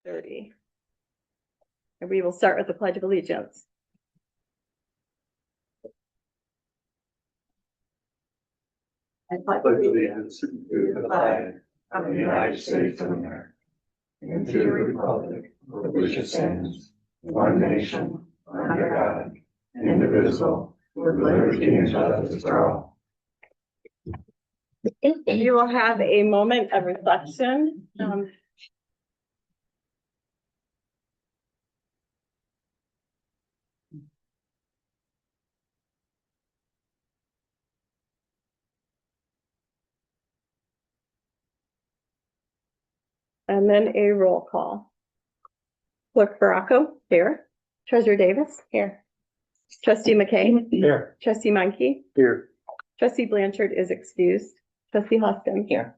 30. And we will start with the Pledge of Allegiance. I pledge allegiance to the flag of the United States of America and to the republic for which it stands, one nation, under God, indivisible, with liberty and justice for all. You will have a moment of reflection. And then a roll call. Clerk Baracco, here. Treasurer Davis, here. Trustee McKay, Here. Trustee Monkey, Here. Trustee Blanchard is excused. Trustee Hoskins, Here.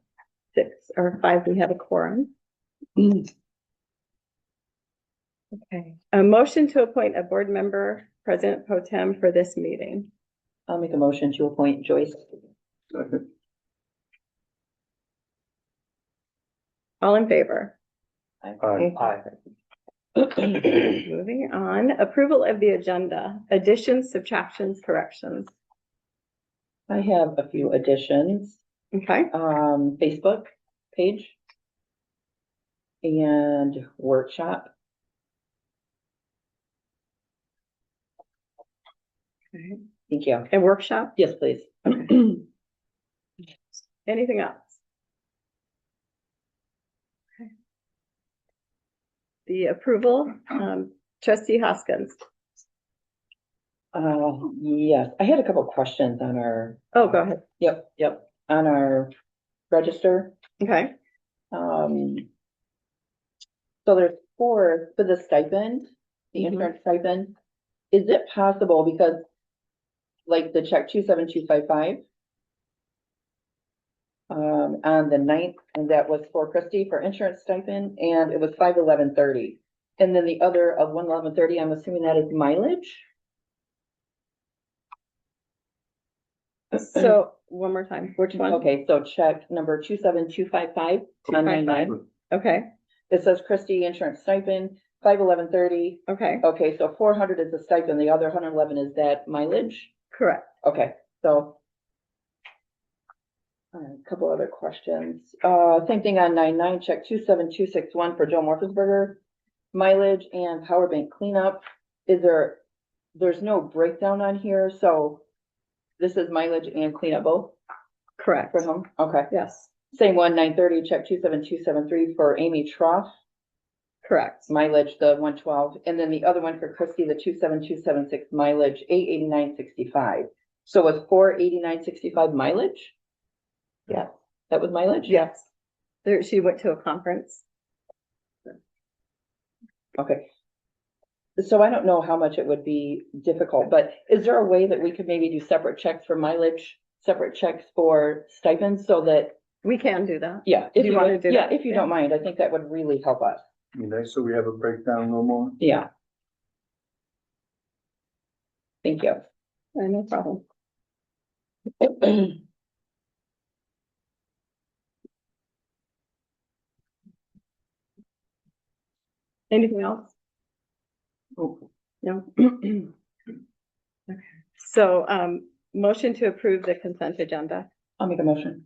6 or 5, we have a quorum. Okay. A motion to appoint a board member, President Pro Tem, for this meeting. I'll make a motion to appoint Joyce. Second. All in favor? Aye. Moving on, approval of the agenda, additions, subtractions, corrections. I have a few additions. Okay, Facebook page and workshop. Thank you. a workshop, Yes, please. anything else? Okay. The approval, Trustee Hoskins. Yes, I had a couple questions on our. Oh, go ahead. Yep, on our register. Okay, So there's 4 for the stipend, the insurance stipend. Is it possible, because like the check 27255 on the 9th, and that was for Christie for insurance stipend, and it was 5/11/30, and then the other of 1/11/30, I'm assuming that is mileage. so one more time, which one? Okay, so check number 27255 on 9/9. Okay, It says Christie insurance stipend 5/11/30. okay, Okay, so 400 is the stipend, the other 111 is that mileage? correct. Okay, so. A couple other questions. Same thing on 9/9, check 27261 for Joe Morfensberger. Mileage and power bank cleanup. There's no breakdown on here, so this is mileage and cleanup both Correct. for him? Okay. Yes, Same one, 9/30, check 27273 for Amy Trough. correct. Mileage, the 112, and then the other one for Christie, the 27276 mileage, 889.65. So was 489.65 mileage? Yeah. That was mileage? Yes. There, she went to a conference. Okay. So I don't know how much it would be difficult, but is there a way that we could maybe do separate checks for mileage, separate checks for stipends, so that, We can do that. yeah, Do you want to do yeah, that? if you don't mind, I think that would really help us. Okay, so we have a breakdown a little more. Yeah. Thank you. No problem. Anything else? Oh, No? Okay. So, motion to approve the consent agenda. I'll make a motion.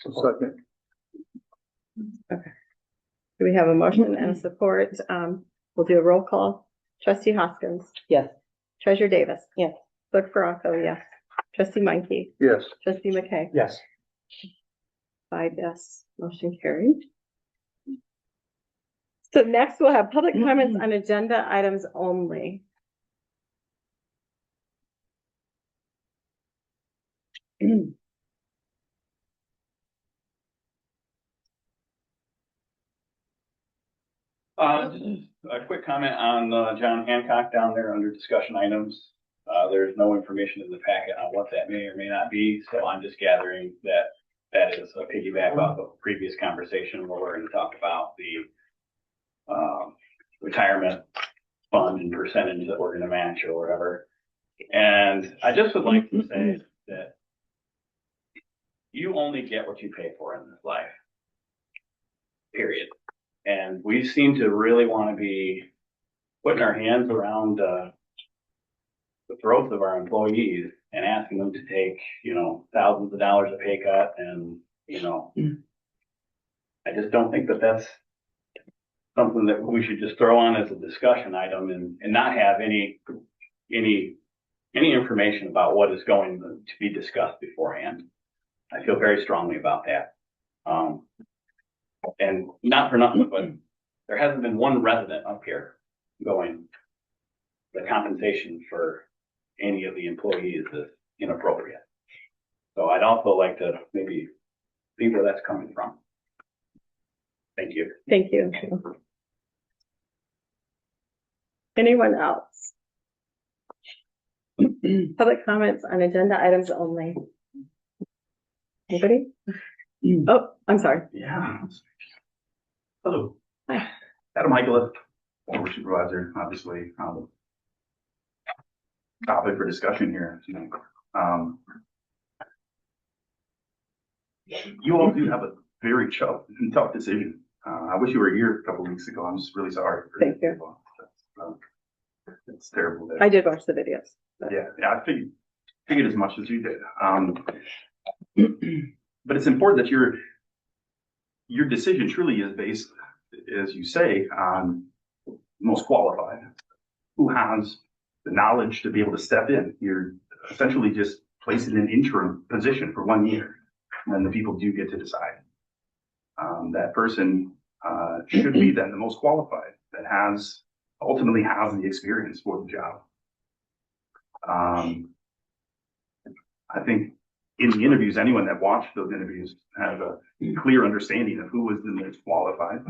so second. Do we have a motion and support? We'll do a roll call. Trustee Hoskins, Yes. Treasurer Davis. Yes. Clerk Baracco, yes. Trustee Monkey, Yes. Trustee McKay. Yes. 5 yes, motion carried. So next we'll have public comments on agenda items only. Just a quick comment on John Hancock down there under discussion items. There's no information in the packet on what that may or may not be, so I'm just gathering that that is a piggyback off of a previous conversation where we're going to talk about the retirement fund and percentage that we're going to match or whatever. And I just would like to say that you only get what you pay for in this life, period. And we seem to really want to be putting our hands around, the throats of our employees and asking them to take, thousands of dollars of pay cut and, I just don't think that that's something that we should just throw on as a discussion item and not have any information about what is going to be discussed beforehand. I feel very strongly about that. And not for nothing, but there hasn't been one resident up here going, the compensation for any of the employees is inappropriate. So I'd also like to maybe see where that's coming from. Thank you. Thank you. Anyone else? Public comments on agenda items only. Anybody? Oh, I'm sorry. Yeah. Hello. Hi. Adam Michael, former supervisor, obviously, topic for discussion here. You all do have a very tough decision. I wish you were here a couple of weeks ago. I'm just really sorry. Thank you. It's terrible. I did watch the videos. But. Yeah, I figured as much as you did. But it's important that your decision truly is based, as you say, on most qualified, who has the knowledge to be able to step in. You're essentially just placing an interim position for 1 year, and then the people do get to decide. That person should be then the most qualified, that ultimately has the experience for the job. I think in the interviews, anyone that watched those interviews has a clear understanding of who was the most qualified,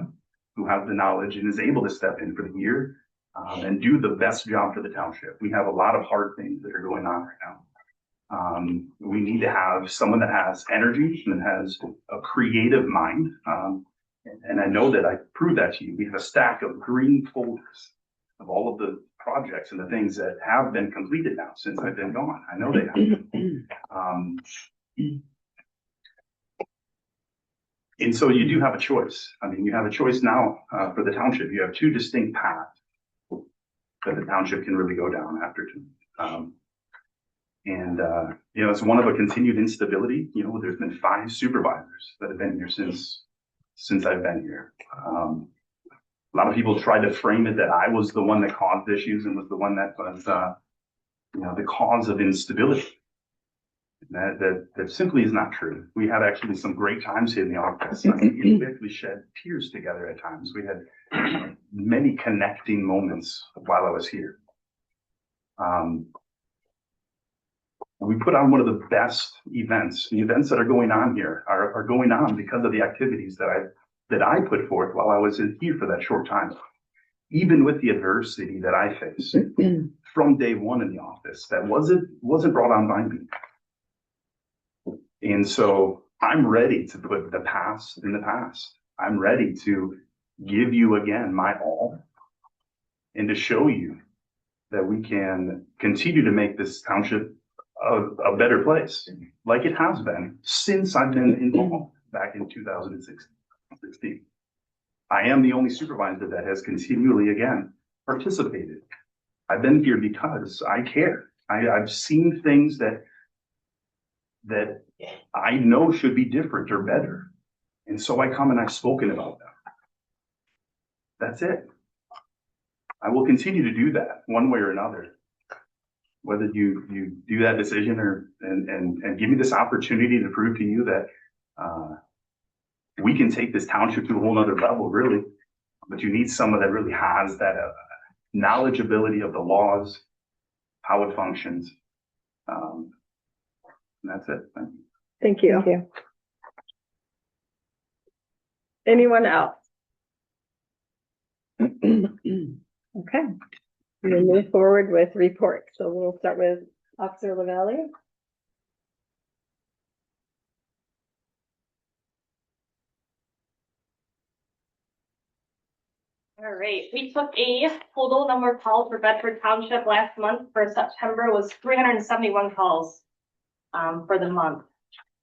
who has the knowledge and is able to step in for the year and do the best job for the township. We have a lot of hard things that are going on right now. We need to have someone that has energy and has a creative mind. And I know that I proved that to you. We have a stack of green folders of all of the projects and the things that have been completed now since I've been gone. I know they have. And so you do have a choice. I mean, you have a choice now for the township. You have two distinct paths that the township can really go down after. It's one of a continued instability. There's been 5 supervisors that have been here since I've been here. A lot of people tried to frame it that I was the one that caused issues and was the one that was, the cause of instability. That simply is not true. We had actually some great times here in the office. I mean, we actually shed tears together at times. We had many connecting moments while I was here. We put on one of the best events. The events that are going on here are going on because of the activities that I put forth while I was here for that short time. Even with the adversity that I faced from day one in the office, that wasn't brought on by me. And so I'm ready to put the past in the past. I'm ready to give you again my all and to show you that we can continue to make this township a better place, like it has been since I've been involved back in 2016. I am the only supervisor that has continually, again, participated. I've been here because I care. I've seen things that I know should be different or better. And so I come and I've spoken about them. That's it. I will continue to do that one way or another. Whether you do that decision and give me this opportunity to prove to you that we can take this township to a whole nother level, really. But you need someone that really has that knowledgeability of the laws, how it functions. And that's it. Thank you. Thank you. Anyone else? Okay. We'll move forward with reports. So we'll start with Officer LaValle. All right, we took a total number of calls for Bedford Township last month. For September was 371 calls for the month.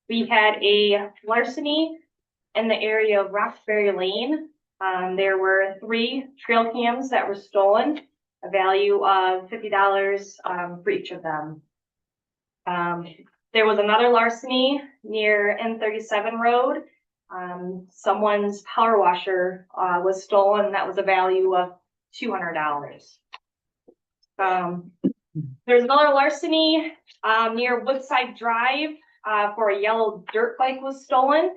We had a larceny in the area of Roxbury Lane There were 3 trail cams that were stolen, a value of $50 for each of them. There was another larceny near N37 Road. Someone's power washer was stolen. That was a value of $200. There's another larceny near Woodside Drive for a yellow dirt bike was stolen.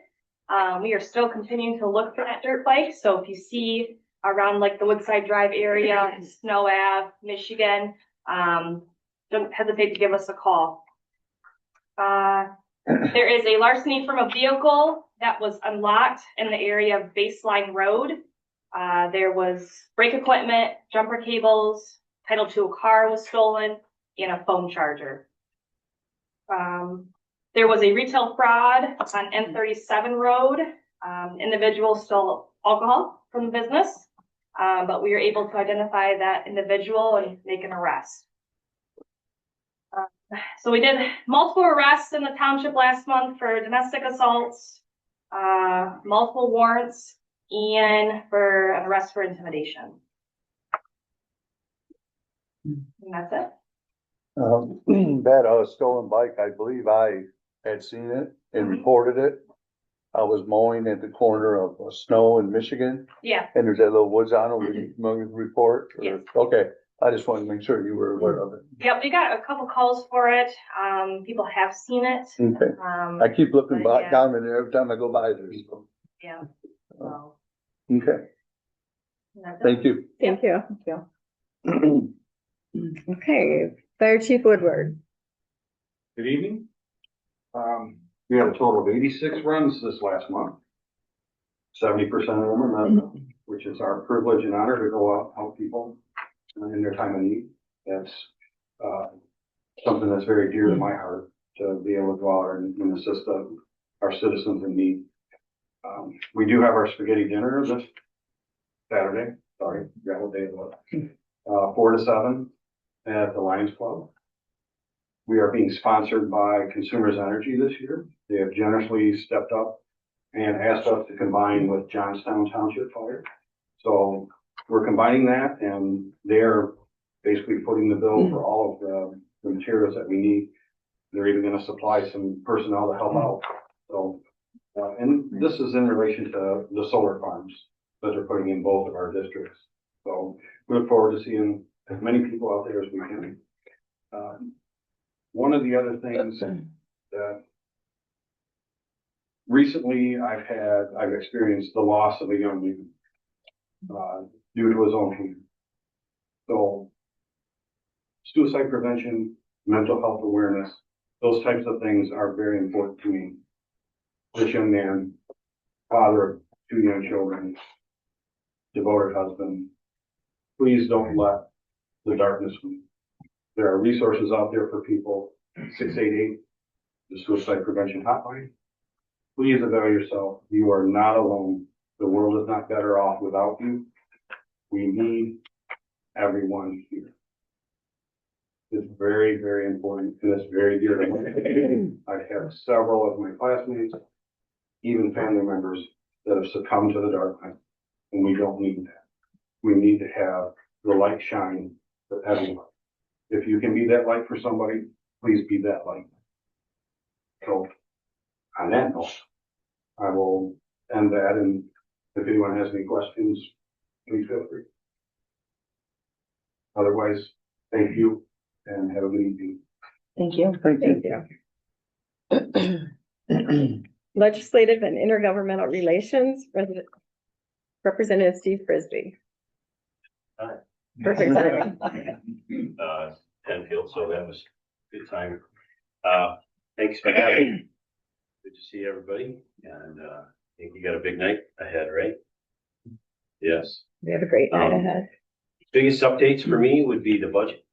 We are still continuing to look for that dirt bike. So if you see around like the Woodside Drive area, Snow Ave, Michigan, don't hesitate to give us a call. There is a larceny from a vehicle that was unlocked in the area of Baseline Road. There was brake equipment, jumper cables, title to a car was stolen, and a phone charger. There was a retail fraud on N37 Road. Individual stole alcohol from the business, but we were able to identify that individual and make an arrest. So we did multiple arrests in the township last month for domestic assaults, multiple warrants, and for an arrest for intimidation. And that's it. That stolen bike, I believe I had seen it and reported it. I was mowing at the corner of Snow in Michigan, Yeah, and there's that little woods on it with the report. Yes. Okay, I just wanted to make sure you were aware of it. yep, we got a couple calls for it. People have seen it. Okay, I keep looking But, back yeah. down in there every time I go by there. So. Yeah. So, Okay, and that's it. thank you. Thank you. Thank you. Okay, Fire Chief Woodward. Good evening. We had a total of 86 runs this last month. 70% of them are medical, which is our privilege and honor to go out and help people in their time of need. That's something that's very dear to my heart, to be able to go out and assist our citizens in need. We do have our spaghetti dinner this Saturday. Sorry, forgot what day it was. 4 to 7 at the Lions Club. We are being sponsored by Consumers Energy this year. They have generously stepped up and asked us to combine with Johnstown Township Fire. So we're combining that, and they're basically footing the bill for all of the materials that we need. They're even going to supply some personnel to help out. So, and this is in relation to the solar farms that they're putting in both of our districts. So we look forward to seeing as many people out there as we can. One of the other things that recently I've experienced the loss of a young man due to his own hand. So suicide prevention, mental health awareness, those types of things are very important to me. This young man, father of 2 young children, devoted husband, please don't let the darkness win. There are resources out there for people. 688, the suicide prevention hotline. Please avail yourself. You are not alone. The world is not better off without you. We need everyone here. It's very, very important, and it's very dear to me. I have several of my classmates, even family members, that have succumbed to the darkness, and we don't need that. We need to have the light shine for everyone. If you can be that light for somebody, please be that light. So, on that note, I will end that, and if anyone has any questions, please feel free. Otherwise, thank you, and have a good evening. Thank you. Thank you. Legislative and Intergovernmental Relations, Representative Steve Frisbee. Hi. Perfect timing. Penfield, so that was a good time. Thanks for having me. Good to see everybody, and I think you got a big night ahead, right? Yes. We have a great night ahead. Biggest updates for me would be the budget,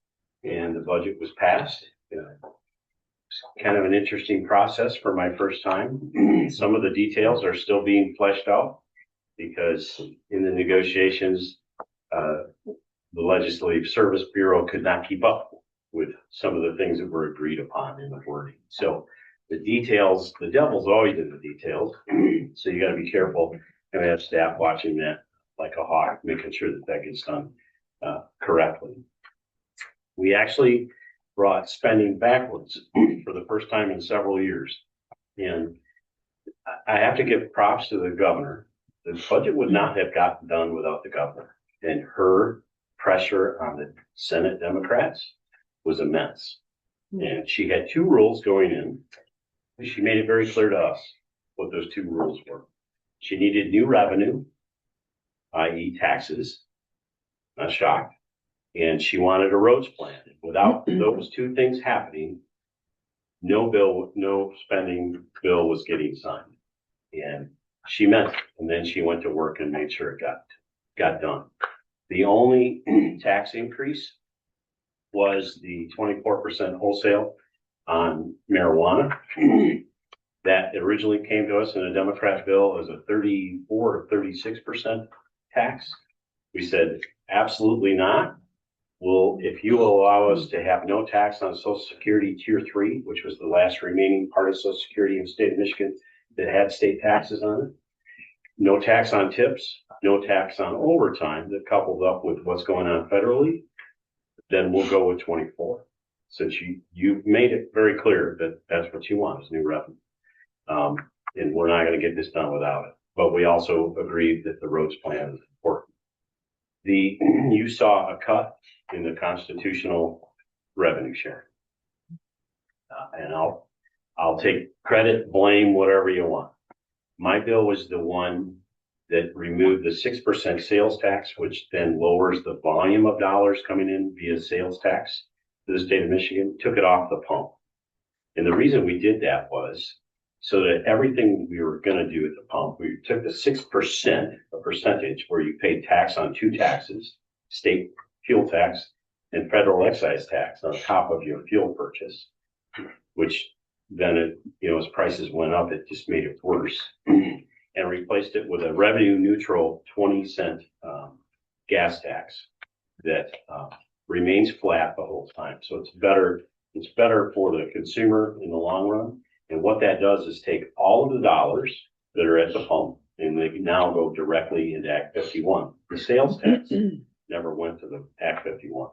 and the budget was passed. It's kind of an interesting process for my first time. Some of the details are still being fleshed out because in the negotiations, the Legislative Service Bureau could not keep up with some of the things that were agreed upon in the wording. So the details, the devil's always in the details. So you got to be careful, and we have staff watching that like a hawk, making sure that that gets done correctly. We actually brought spending backwards for the first time in several years. And I have to give props to the governor. The budget would not have gotten done without the governor, and her pressure on the Senate Democrats was immense. And she had two rules going in. She made it very clear to us what those two rules were. She needed new revenue, i.e. taxes, not shocked, and she wanted a roads plan. Without those two things happening, no spending bill was getting signed. And she meant it. And then she went to work and made sure it got done. The only tax increase was the 24% wholesale on marijuana. That originally came to us in a Democrat bill as a 34 or 36% tax. We said, absolutely not. Well, if you allow us to have no tax on Social Security Tier 3, which was the last remaining part of Social Security in the state of Michigan that had state taxes on it, no tax on tips, no tax on overtime, that coupled up with what's going on federally, then we'll go with 24. Since you made it very clear that that's what you want is new revenue. And we're not going to get this done without it. But we also agreed that the roads plan is important. You saw a cut in the constitutional revenue sharing. And I'll take credit, blame, whatever you want. My bill was the one that removed the 6% sales tax, which then lowers the volume of dollars coming in via sales tax to the state of Michigan, took it off the pump. And the reason we did that was so that everything we were going to do at the pump, we took the 6%, a percentage where you paid tax on two taxes, state fuel tax and federal excise tax on top of your fuel purchase, which then as prices went up, it just made it worse, and replaced it with a revenue neutral 20-cent gas tax that remains flat the whole time. So it's better for the consumer in the long run. And what that does is take all of the dollars that are at the pump and they now go directly into Act 51. The sales tax never went to the Act 51.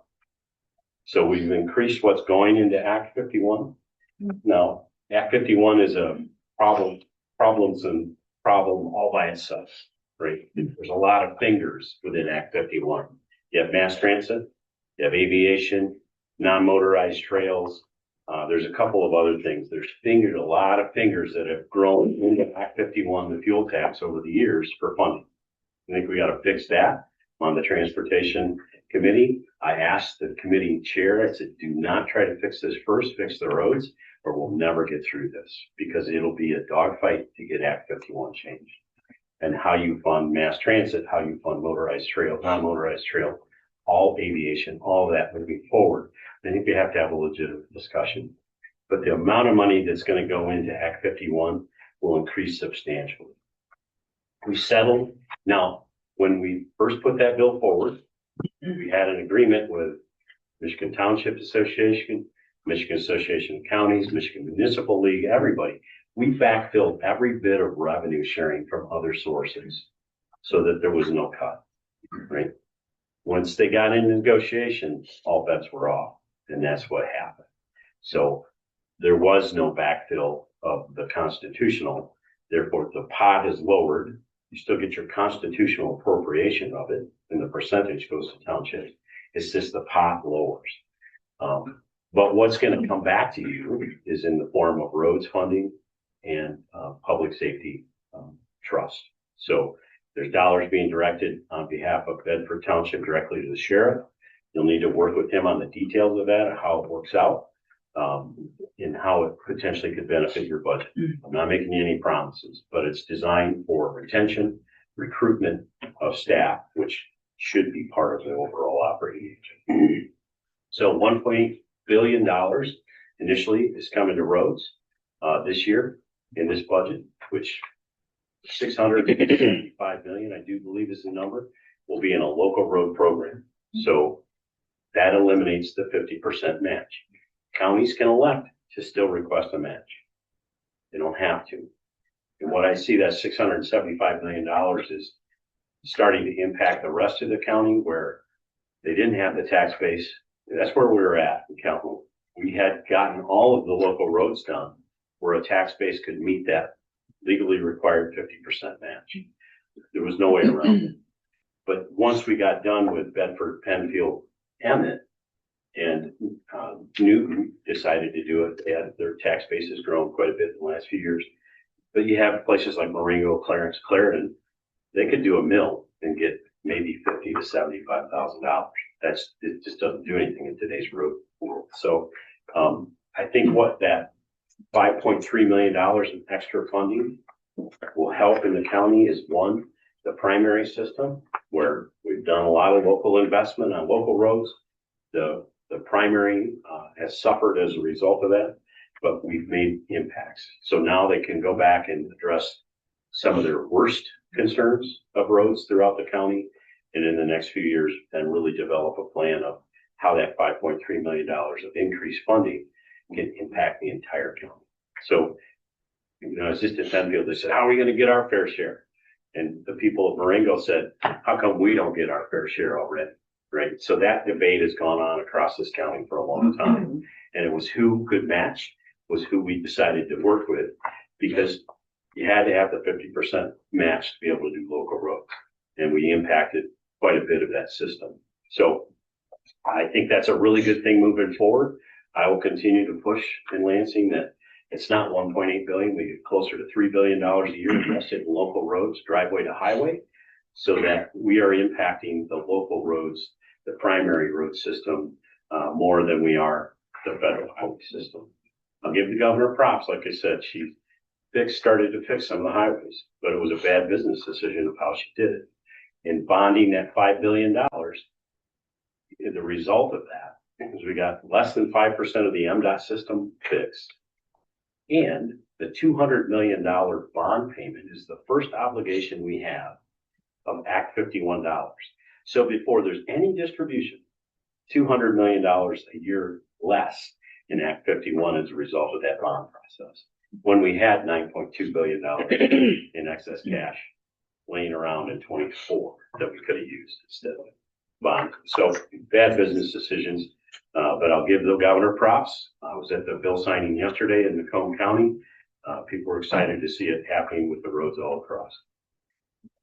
So we've increased what's going into Act 51. Now, Act 51 is a problem all by itself, right? There's a lot of fingers within Act 51. You have mass transit, you have aviation, non-motorized trails. There's a couple of other things. There's a lot of fingers that have grown into Act 51, the fuel tax over the years for funding. I think we got to fix that. On the transportation committee, I asked the committee chair, I said, do not try to fix this first, fix the roads, or we'll never get through this because it'll be a dogfight to get Act 51 changed. And how you fund mass transit, how you fund motorized trail, non-motorized trail, all aviation, all of that moving forward. I think we have to have a legitimate discussion. But the amount of money that's going to go into Act 51 will increase substantially. We settled. Now, when we first put that bill forward, we had an agreement with Michigan Township Association, Michigan Association of Counties, Michigan Municipal League, everybody. We backfilled every bit of revenue sharing from other sources so that there was no cut, right? Once they got into negotiations, all bets were off, and that's what happened. So there was no backfill of the constitutional. Therefore, the pot is lowered. You still get your constitutional appropriation of it, and the percentage goes to township. It's just the pot lowers. But what's going to come back to you is in the form of roads funding and public safety trust. So there's dollars being directed on behalf of Bedford Township directly to the sheriff. You'll need to work with him on the details of that and how it works out, and how it potentially could benefit your budget. I'm not making you any promises, but it's designed for retention, recruitment of staff, which should be part of the overall operating agent. So $1.8 billion initially is coming to roads this year in this budget, which $675 million, I do believe is the number, will be in a local road program. So that eliminates the 50% match. Counties can elect to still request a match. They don't have to. And what I see that $675 million is starting to impact the rest of the county where they didn't have the tax base. That's where we were at in Calhoun. We had gotten all of the local roads done where a tax base could meet that legally required 50% match. There was no way around it. But once we got done with Bedford, Penfield, Emmett, and Newton decided to do it, their tax base has grown quite a bit in the last few years. But you have places like Marengo, Clarence, Clarendon, they could do a mill and get maybe $50,000 to $75,000. It just doesn't do anything in today's road world. So I think what that $5.3 million in extra funding will help in the county is one, the primary system, where we've done a lot of local investment on local roads. The primary has suffered as a result of that, but we've made impacts. So now they can go back and address some of their worst concerns of roads throughout the county, and in the next few years, then really develop a plan of how that $5.3 million of increased funding can impact the entire county. So, it's just in Penfield, they said, how are we going to get our fair share? And the people of Marengo said, how come we don't get our fair share already? Right. So that debate has gone on across this county for a long time. And it was who could match was who we decided to work with, because you had to have the 50% match to be able to do local roads. And we impacted quite a bit of that system. So I think that's a really good thing moving forward. I will continue to push in Lansing that it's not 1.8 billion. We get closer to $3 billion a year invested in local roads, driveway to highway, so that we are impacting the local roads, the primary road system, more than we are the federal highway system. I'll give the governor props. Like I said, she started to fix some of the highways, but it was a bad business decision of how she did it. In bonding that $5 billion, the result of that is we got less than 5% of the MDOT system fixed. And the $200 million bond payment is the first obligation we have of Act 51 dollars. So before there's any distribution, $200 million a year less in Act 51 as a result of that bond process. When we had $9.2 billion in excess cash laying around in 24 that we could have used instead of bond. So bad business decisions. But I'll give the governor props. I was at the bill signing yesterday in Macomb County. People were excited to see it happening with the roads all across.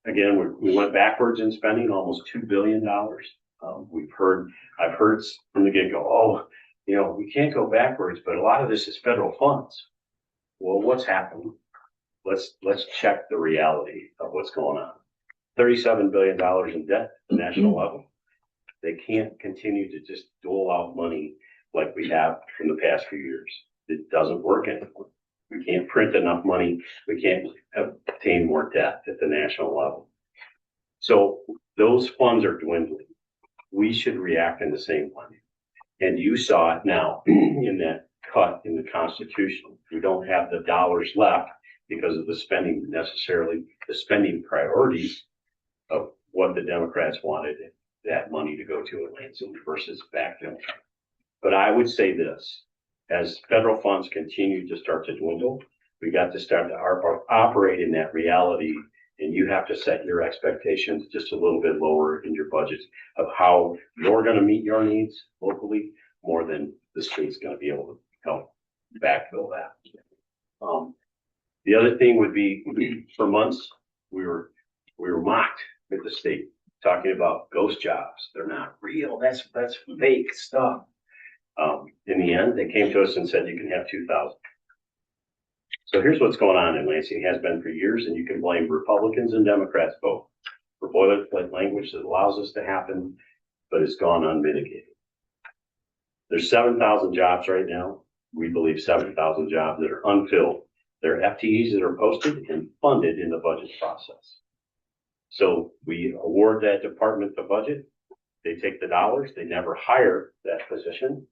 Again, we went backwards in spending almost $2 billion. I've heard from the get-go, oh, we can't go backwards, but a lot of this is federal funds. Well, what's happening? Let's check the reality of what's going on. $37 billion in debt at the national level. They can't continue to just dole out money like we have in the past few years. It doesn't work anymore. We can't print enough money. We can't obtain more debt at the national level. So those funds are dwindling. We should react in the same way. And you saw it now in that cut in the Constitution. We don't have the dollars left because of the spending priorities of what the Democrats wanted that money to go to in Lansing versus backfill. But I would say this, as federal funds continue to start to dwindle, we got to start to operate in that reality, and you have to set your expectations just a little bit lower in your budgets of how you're going to meet your needs locally more than the state's going to be able to help backfill that. The other thing would be, for months, we were mocked at the state, talking about ghost jobs. They're not real. That's fake stuff. In the end, they came to us and said, you can have 2,000. So here's what's going on in Lansing. It has been for years, and you can blame Republicans and Democrats both for boilerplate language that allows this to happen, but it's gone unmitigated. There's 7,000 jobs right now. We believe 7,000 jobs that are unfilled. There are FTEs that are posted and funded in the budget process. So we award that department the budget. They take the dollars. They never hire that position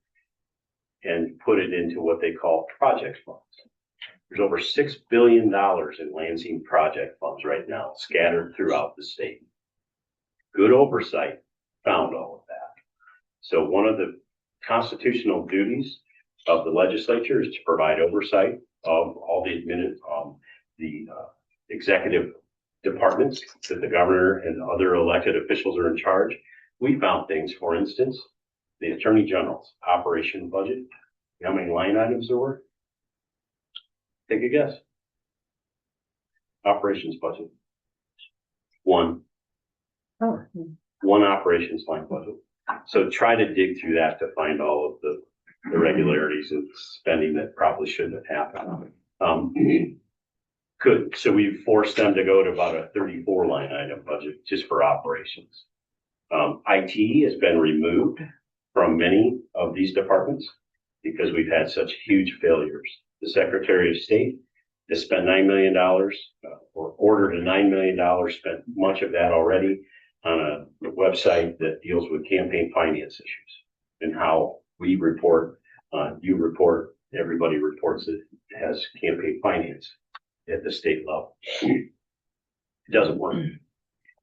and put it into what they call project funds. There's over $6 billion in Lansing project funds right now scattered throughout the state. Good oversight found all of that. So one of the constitutional duties of the legislature is to provide oversight of all the executive departments that the governor and other elected officials are in charge. We found things, for instance, the Attorney General's operation budget, how many line items there were? Take a guess. Operations budget. One Oh, operations line budget. So try to dig through that to find all of the irregularities and spending that probably shouldn't have happened. So we forced them to go to about a 34 line item budget just for operations. IT has been removed from many of these departments because we've had such huge failures. The Secretary of State has spent $9 million or ordered a $9 million, spent much of that already on a website that deals with campaign finance issues and how we report, you report, everybody reports it has campaign finance at the state level. It doesn't work.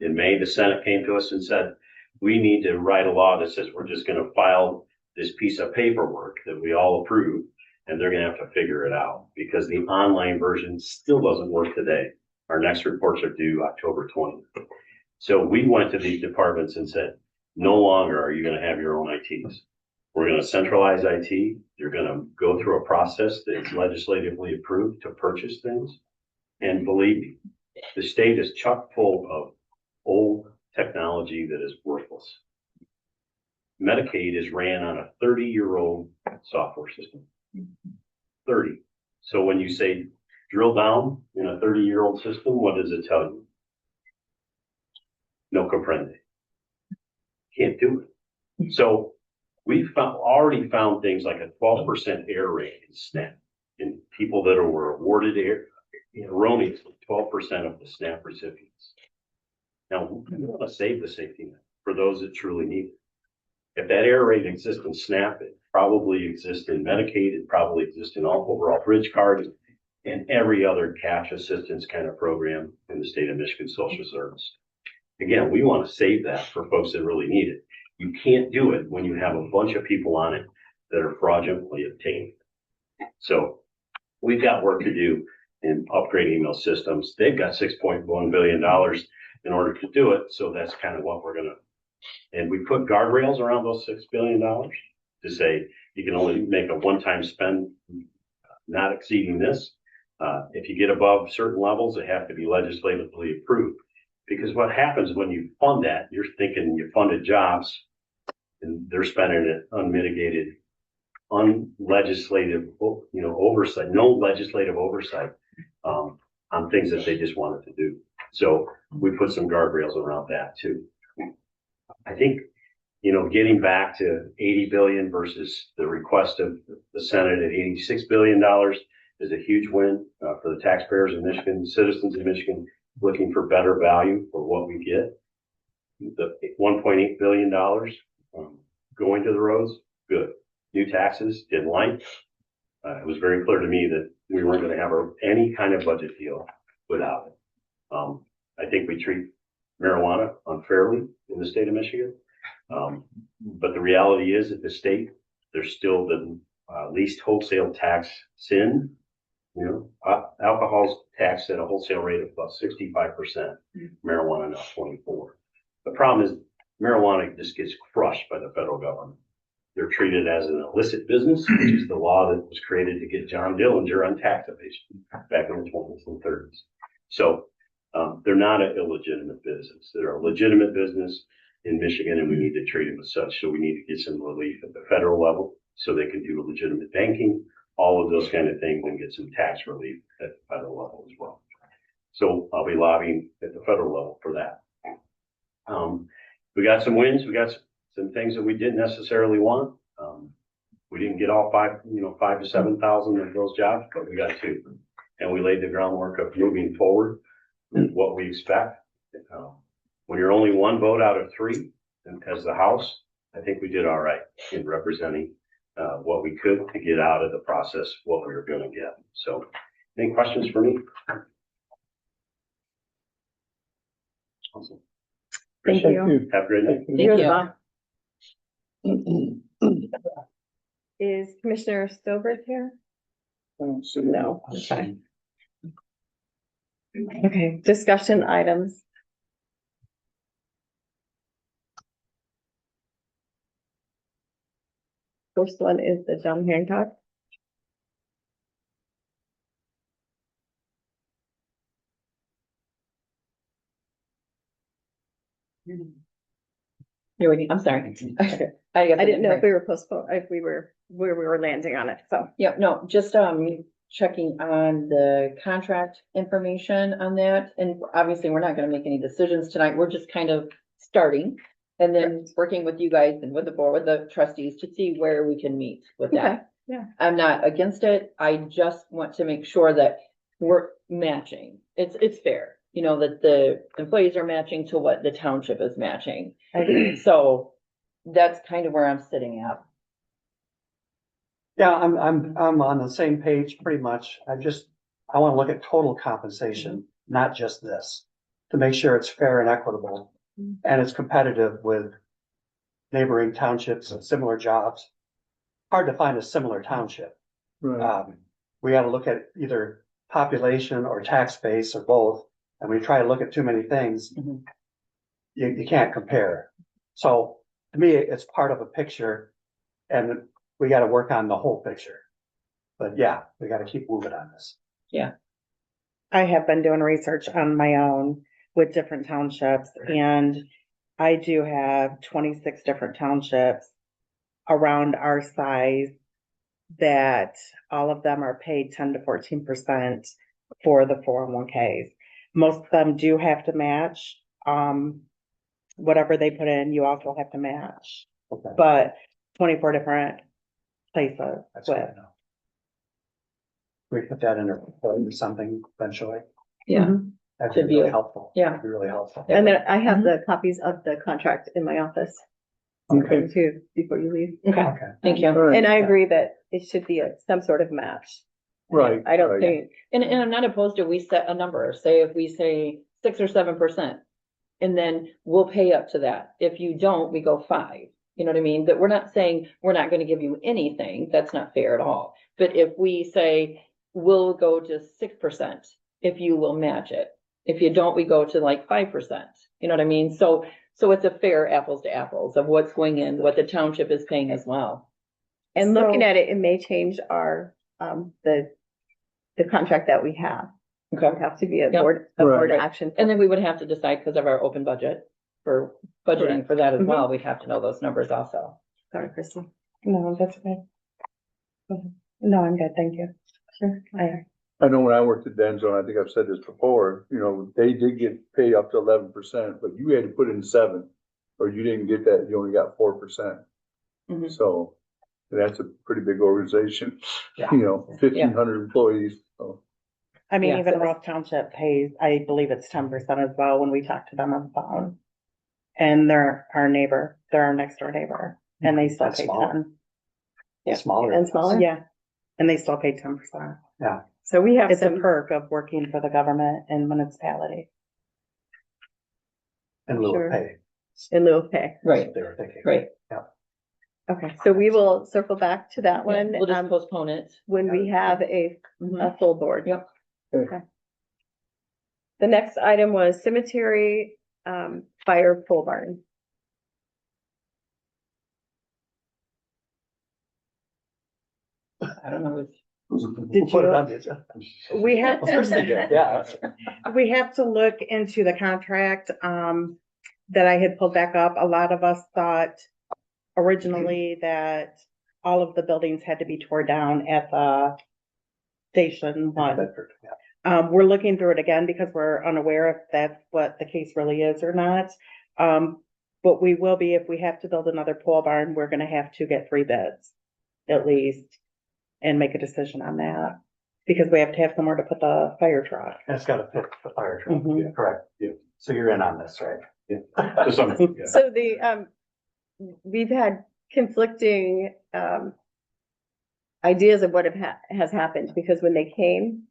In May, the Senate came to us and said, we need to write a law that says we're just going to file this piece of paperwork that we all approve, and they're going to have to figure it out because the online version still doesn't work today. Our next reports are due October 20th. So we went to these departments and said, no longer are you going to have your own ITs. We're going to centralize IT. You're going to go through a process that's legislatively approved to purchase things. And believe me, the state is chock full of old technology that is worthless. Medicaid is ran on a 30-year-old software system. 30. So when you say drill down in a 30-year-old system, what does it tell you? No comprende. Can't do it. So we've already found things like a 12% error rate in SNAP in people that were awarded erroneously 12% of the SNAP recipients. Now, we want to save the safety net for those that truly need it. If that error rate exists in SNAP, it probably exists in Medicaid, it probably exists in all overall bridge cards and every other cash assistance kind of program in the state of Michigan Social Service. Again, we want to save that for folks that really need it. You can't do it when you have a bunch of people on it that are fraudulently obtained. So we've got work to do in upgrading those systems. They've got $6.1 billion in order to do it. So that's kind of what we're going to, and we put guardrails around those $6 billion to say you can only make a one-time spend, not exceeding this. If you get above certain levels, they have to be legislatively approved. Because what happens when you fund that, you're thinking you funded jobs and they're spending it unmitigated, unlegislative, oversight, no legislative oversight on things that they just wanted to do. So we put some guardrails around that too. I think, getting back to 80 billion versus the request of the Senate at $86 billion is a huge win for the taxpayers in Michigan, citizens in Michigan looking for better value for what we get. The $1.8 billion going to the roads, good. New taxes, didn't like. It was very clear to me that we weren't going to have any kind of budget deal without it. I think we treat marijuana unfairly in the state of Michigan. But the reality is at the state, there's still the least wholesale tax sin. Alcohol's taxed at a wholesale rate of about 65%, marijuana now 24%. The problem is marijuana just gets crushed by the federal government. They're treated as an illicit business, which is the law that was created to get John Dillinger on tax evasion back in the 20s and 30s. So they're not an illegitimate business. They're a legitimate business in Michigan, and we need to treat them as such. So we need to get some relief at the federal level so they can do legitimate banking, all of those kind of things, and get some tax relief at the federal level as well. So I'll be lobbying at the federal level for that. We got some wins. We got some things that we didn't necessarily want. We didn't get all 5 to 7,000 of those jobs, but we got 2. And we laid the groundwork of moving forward with what we expect. When you're only 1 vote out of 3 as the House, I think we did all right in representing what we could to get out of the process, what we were going to get. So any questions for me? Awesome. Thank you. Have a great night. Thank you. Is Commissioner Stobert here? No. Okay. Okay, discussion items. First one is the John Hancock. You're waiting, I'm sorry. I didn't know if we were postponed, if we were, where we were landing on it, so. Yeah, no, just, checking on the contract information on that, and obviously, we're not gonna make any decisions tonight, we're just kind of starting. And then working with you guys and with the board, with the trustees to see where we can meet with Okay, that. yeah. I'm not against it, I just want to make sure that we're matching, it's fair. You know, that the employees are matching to what the township is matching. I agree. So that's kind of where I'm sitting at. Yeah, I'm on the same page pretty much. I want to look at total compensation, not just this, to make sure it's fair and equitable and it's competitive with neighboring townships and similar jobs. Hard to find a similar township. We got to look at either population or tax base or both. And we try to look at too many things. Mhm. You can't compare. So to me, it's part of a picture and we got to work on the whole picture. But yeah, we got to keep moving on this. I have been doing research on my own with different townships, and I do have 26 different townships around our size that all of them are paid 10 to 14% for the 401ks. Most of them do have to match, whatever they put in, you also have to match, Okay. but 24 different places That's good with. to know. We put that in or something eventually. Yeah, That'd To be really view. helpful. Yeah. That'd be really helpful. And then I have Mhm. the copies of the contract in my office. Okay. Too, before you leave. okay, Okay. thank you. And I agree that it should be some sort of match. Right, I don't right. think, And I'm not opposed to, we set a number, say if we say 6 or 7%. And then we'll pay up to that. If you don't, we go 5. You know what I mean? That we're not saying we're not gonna give you anything, that's not fair at all. But if we say we'll go to 6%, if you will match it. If you don't, we go to like 5%. You know what I mean? So it's a fair apples to apples of what's going in, what the township is paying as well. and looking So- at it, it may change our, the contract that we have. It would have to be a Yep. board Right. action. And then we would have to decide because of our open budget for budgeting for that as well. We'd have to know those numbers also. Sorry, Christie. No, that's okay. No, I'm good, thank you. Sure. I know when I worked at Denzo, I think I've said this before, you know, they did get paid up to 11%, but you had to put in 7, or you didn't get that, you only got 4%. Mhm. So that's a pretty big organization, Yeah. you know, 1,500 employees, so. I mean, Yeah, even so- Ross Township pays, I believe it's 10% as well when we talk to them on the phone. And they're our neighbor, they're our next door neighbor, and they still That's pay small. 10. Yeah. Smaller. And smaller? Yeah, and they still pay 10%. So we have It's a some, perk of working for the government and municipality. In lieu Sure. of pay. in lieu of pay. Right, They were thinking. right. Okay, so we will circle back to that one, We'll just postpone it. when we have a Mhm. full board. Yep. Okay. The next item was cemetery, fire pole barn. I don't know. Did Put it you- on the agenda. We have Of course they did, yeah. We have to look into the contract, that I had pulled back up. A lot of us thought originally that all of the buildings had to be torn down at the station one. Bedford, yeah. We're looking through it again because we're unaware if that's what the case really is or not. But we will be, if we have to build another pole barn, we're gonna have to get 3 bids at least and make a decision on that. Because we have to have somewhere to put the fire truck. And it's got to fit the fire truck. Mhm. Yeah, correct. Yeah. So you're in on this, right? To some extent, yeah. So the, we've had conflicting, ideas of what has happened, because when they came,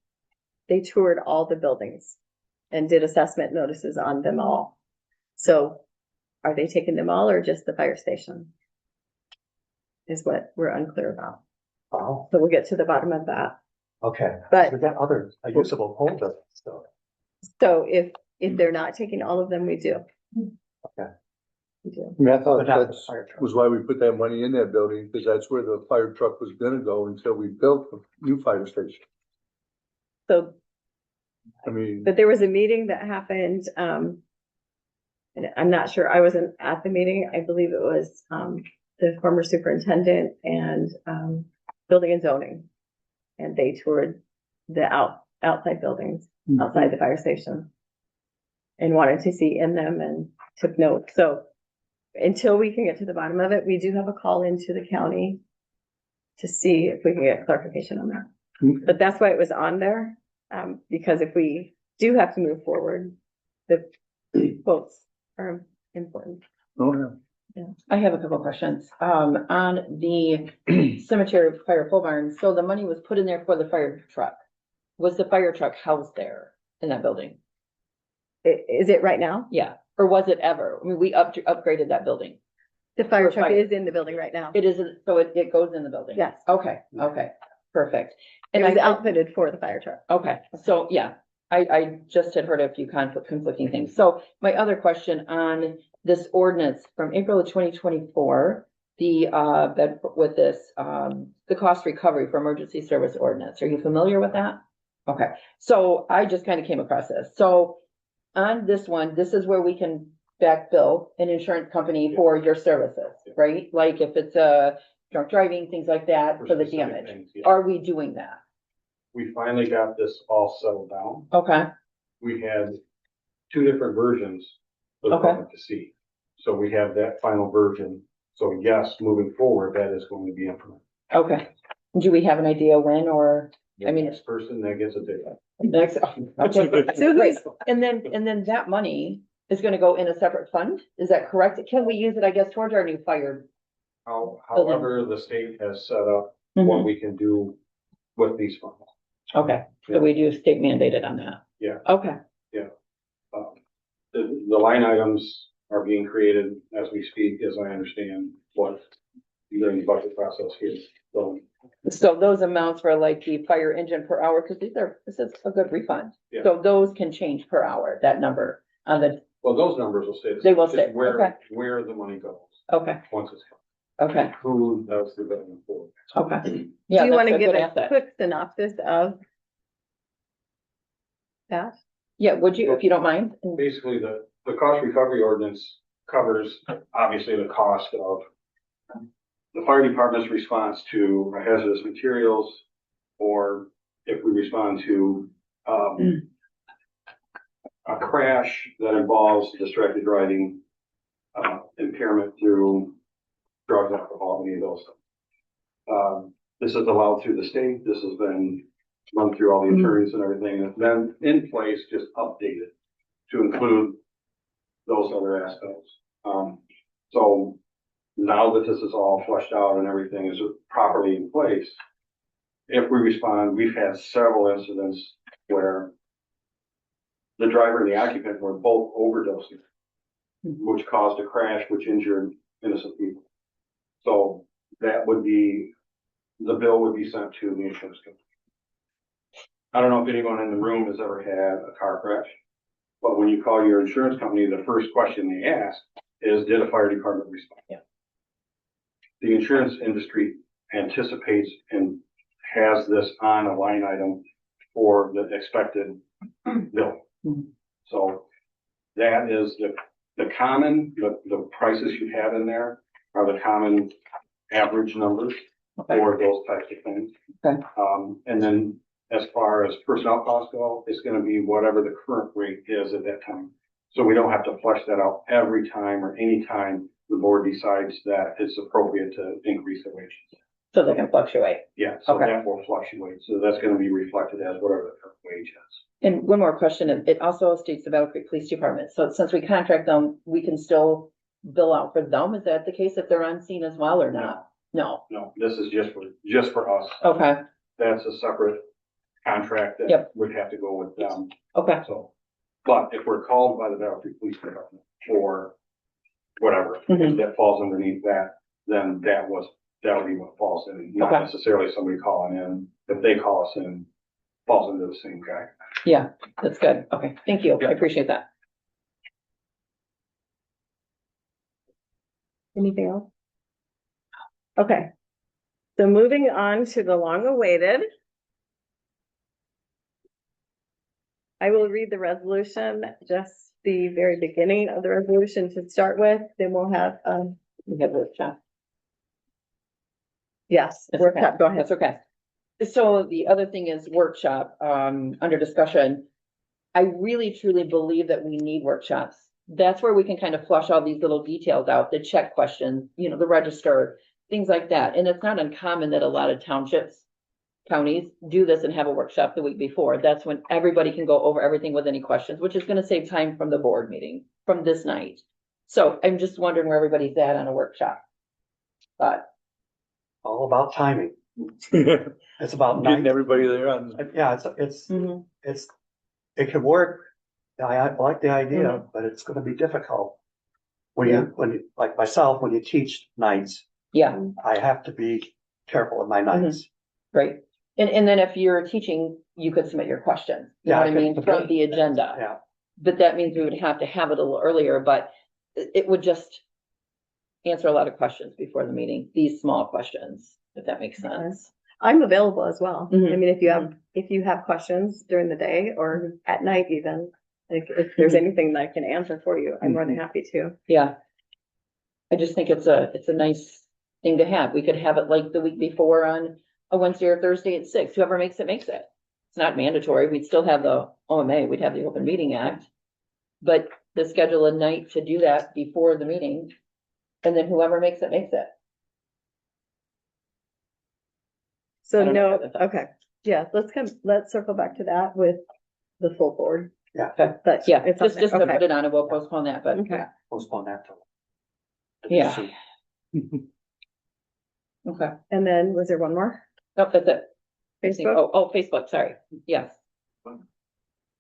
they toured all the buildings and did assessment notices on them all. So are they taking them all or just the fire station? Is what we're unclear about. Oh, So we'll get to the bottom of that. okay. But- We got other usable pole buildings, so. So if they're not taking all of them, we do. Okay. We do. I mean, I thought But not the that's, fire truck. was why we put that money in that building, because that's where the fire truck was gonna go until we built a new fire station. So, I mean, but there was a meeting that happened, and I'm not sure, I wasn't at the meeting. I believe it was, the former superintendent and, building and zoning. And they toured the outside buildings, outside the fire station. And wanted to see in them and took notes. So until we can get to the bottom of it, we do have a call into the county to see if we can get clarification on that. Okay. But that's why it was on there, because if we do have to move forward, the quotes are important. oh, yeah. I have a couple questions. On the cemetery fire pole barn, so the money was put in there for the fire truck. Was the fire truck housed there in that building? Is it right now? Yeah, or was it ever? I mean, we upgraded that building. The fire For truck fire. is in the building right now. It isn't, so it goes in the building? Yes. Okay, okay, perfect. It And was I, outfitted for the fire truck. okay, so yeah, I just had heard a few conflicting things. So my other question on this ordinance from April of 2024, the Bedford with this, the cost recovery for emergency service ordinance. Are you familiar with that? Okay, so I just kind of came across this. So on this one, this is where we can back bill an insurance company for your services, right? Like if it's a drunk driving, things like that for the specific damage. things, yeah. Are we doing that? We finally got this all settled down. Okay, We had two different versions for the Okay. public to see. So we have that final version. So yes, moving forward, that is going to be implemented. okay. Do we have an idea when or, I The mean- next person that gets a date. next, okay, so great. And then that money is gonna go in a separate fund? Is that correct? Can we use it, I guess, towards our new fire? However, the state has set up what we can do with these funds. Okay, so we do state mandated on that? Yeah. Okay, The line items are being created as we speak, as I understand what during the budget process here. so those amounts for like the fire engine per hour, because this is a good refund. Yeah. So those can change per hour, that number on the, Well, those numbers will stay. the They same. will It's stay, Where, okay. where the money goes, okay, once it's, okay, who does the billing for. okay. Yeah, Do you want that's to a give good a asset. quick synopsis of that? Yeah, would you, if you don't mind? Basically, the cost recovery ordinance covers, obviously, the cost of the fire department's response to hazardous materials, or if we respond to, a crash that involves distracted driving, impairment through drugs, alcohol, any of those things. This is allowed through the state. This has been run through all the attorneys and everything. It's been in place, just updated to include those other aspects. So now that this is all flushed out and everything is properly in place, if we respond, we've had several incidents where the driver and the occupant were both overdosing, which caused a crash, which injured innocent people. So that would be, the bill would be sent to the insurance company. I don't know if anyone in the room has ever had a car crash, but when you call your insurance company, the first question they ask is, did a fire department respond? Yeah. The insurance industry anticipates and has this on a line item for the expected bill. Mhm. So that is the common, the prices you have in there are the common average numbers Okay. for those types of things. Okay. And then as far as personnel costs go, it's gonna be whatever the current rate is at that time. So we don't have to flush that out every time or any time the board decides that it's appropriate to increase the wages. So they can fluctuate. Yeah, so Okay. that will fluctuate. So that's gonna be reflected as whatever the current wage is. And one more question, it also states the Battle Creek Police Department, so since we contract them, we can still bill out for them, is that the case if they're on scene as well or not? No, No, this is just for us. okay, That's a separate contract that Yep. would have to go with them. okay, So, but if we're called by the Battle Creek Police Department for whatever, Mhm. that falls underneath that, then that would be what falls in, not Okay. necessarily somebody calling in. If they call us in, falls into the same guy. Yeah, that's good. Okay, thank you. I appreciate that. Anything else? Okay. So moving on to the long awaited. I will read the resolution, just the very beginning of the resolution to start with, then we'll have, We have workshop. yes, That's workshop, okay. go ahead. That's okay. So the other thing is workshop, under discussion. I really truly believe that we need workshops. That's where we can kind of flush all these little details out, the check questions, you know, the register, things like that. And it's not uncommon that a lot of townships, counties do this and have a workshop the week before. That's when everybody can go over everything with any questions, which is gonna save time from the board meeting, from this night. So I'm just wondering where everybody's at on a workshop. But All about timing. Getting It's about nine. everybody there on. Yeah, it can work. I like the idea, Mhm. but it's gonna be difficult. When Yeah. you, like myself, when you teach nights, yeah, I have to be careful with my nights. right. And then if you're teaching, you could submit your questions, you know Yeah, what I mean, from the agenda. Yeah, But that means we would have to have it a little earlier, but it would just answer a lot of questions before the meeting, these small questions, if that makes sense. I'm available as well. I Mhm. mean, if you have questions during the day or at night even, like if there's Mhm. anything that I can answer for you, I'm more than happy to. Yeah. I just think it's a nice thing to have. We could have it like the week before on a Wednesday or Thursday at 6. Whoever makes it, makes it. It's not mandatory. We'd still have the OMA, we'd have the Open Meeting Act. But to schedule a night to do that before the meeting, and then whoever makes it, makes it. So I don't know no, if that's- okay, yeah, let's circle back to that with the full board. Okay. But Yeah, it's on just to there. put it on and we'll postpone that, but Okay. yeah, postpone that till. yeah. Okay. And then was there one more? Nope, that's it. Facebook? Oh, Facebook, sorry. Yes.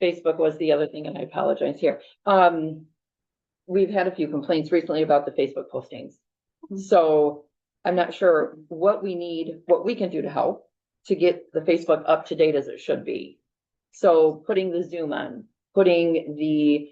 Facebook was the other thing, and I apologize here. We've had a few complaints recently about the Facebook postings. So I'm not sure what we need, what we can do to help to get the Facebook up to date as it should be. So putting the Zoom on, putting the,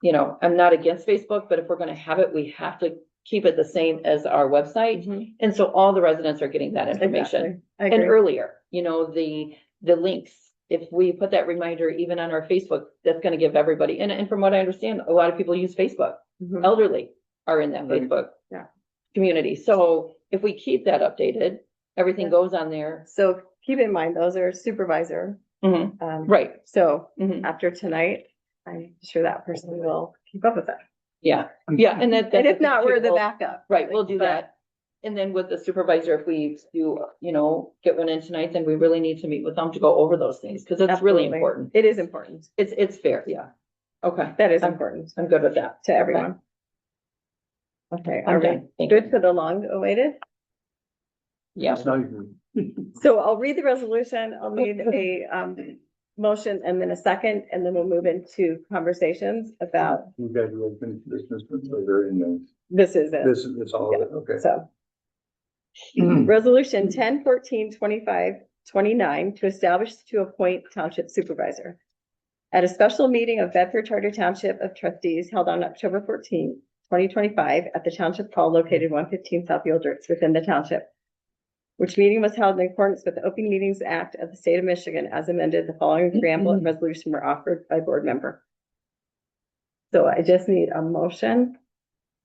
you know, I'm not against Facebook, but if we're gonna have it, we have to keep it the same as our website. Mhm. And so all the residents are getting that information. Exactly. I And agree. earlier, you know, the links, if we put that reminder even on our Facebook, that's gonna give everybody, and from what I understand, a lot of people use Facebook. Mhm. Elderly are in that Right. Facebook. Yeah. Community. So if we keep that updated, everything Yeah. goes on there. So keep in mind, those are supervisor. Mhm. Right. So Mhm. after tonight, I'm sure that person will keep up with it. Yeah, yeah, and that. And if that's not, we're the we'll- backup. Right, we'll do But- that. And then with the supervisor, if we do, you know, get one in tonight, then we really need to meet with them to go over those things, because it's really Absolutely. important. It is important. It's fair, yeah. Okay, That is I'm- important I'm good with that. to Okay. everyone. Okay, I'm are we done. Thank you. good for the long awaited? Yeah, It's not even, So I'll read the resolution. I'll need a motion and then a second, and then we'll move into conversations about, you guys will finish this, or they're in there. this is it. This is all of it, okay. So resolution 10-14-25-29 to establish to appoint township supervisor. At a special meeting of Bedford Charter Township of Trustees held on October 14, 2025 at the Township Hall located 115 South Yieldrich within the township. Which meeting was held in accordance with the Open Meetings Act of the State of Michigan as amended. The following preamble and resolution were offered by board member. So I just need a motion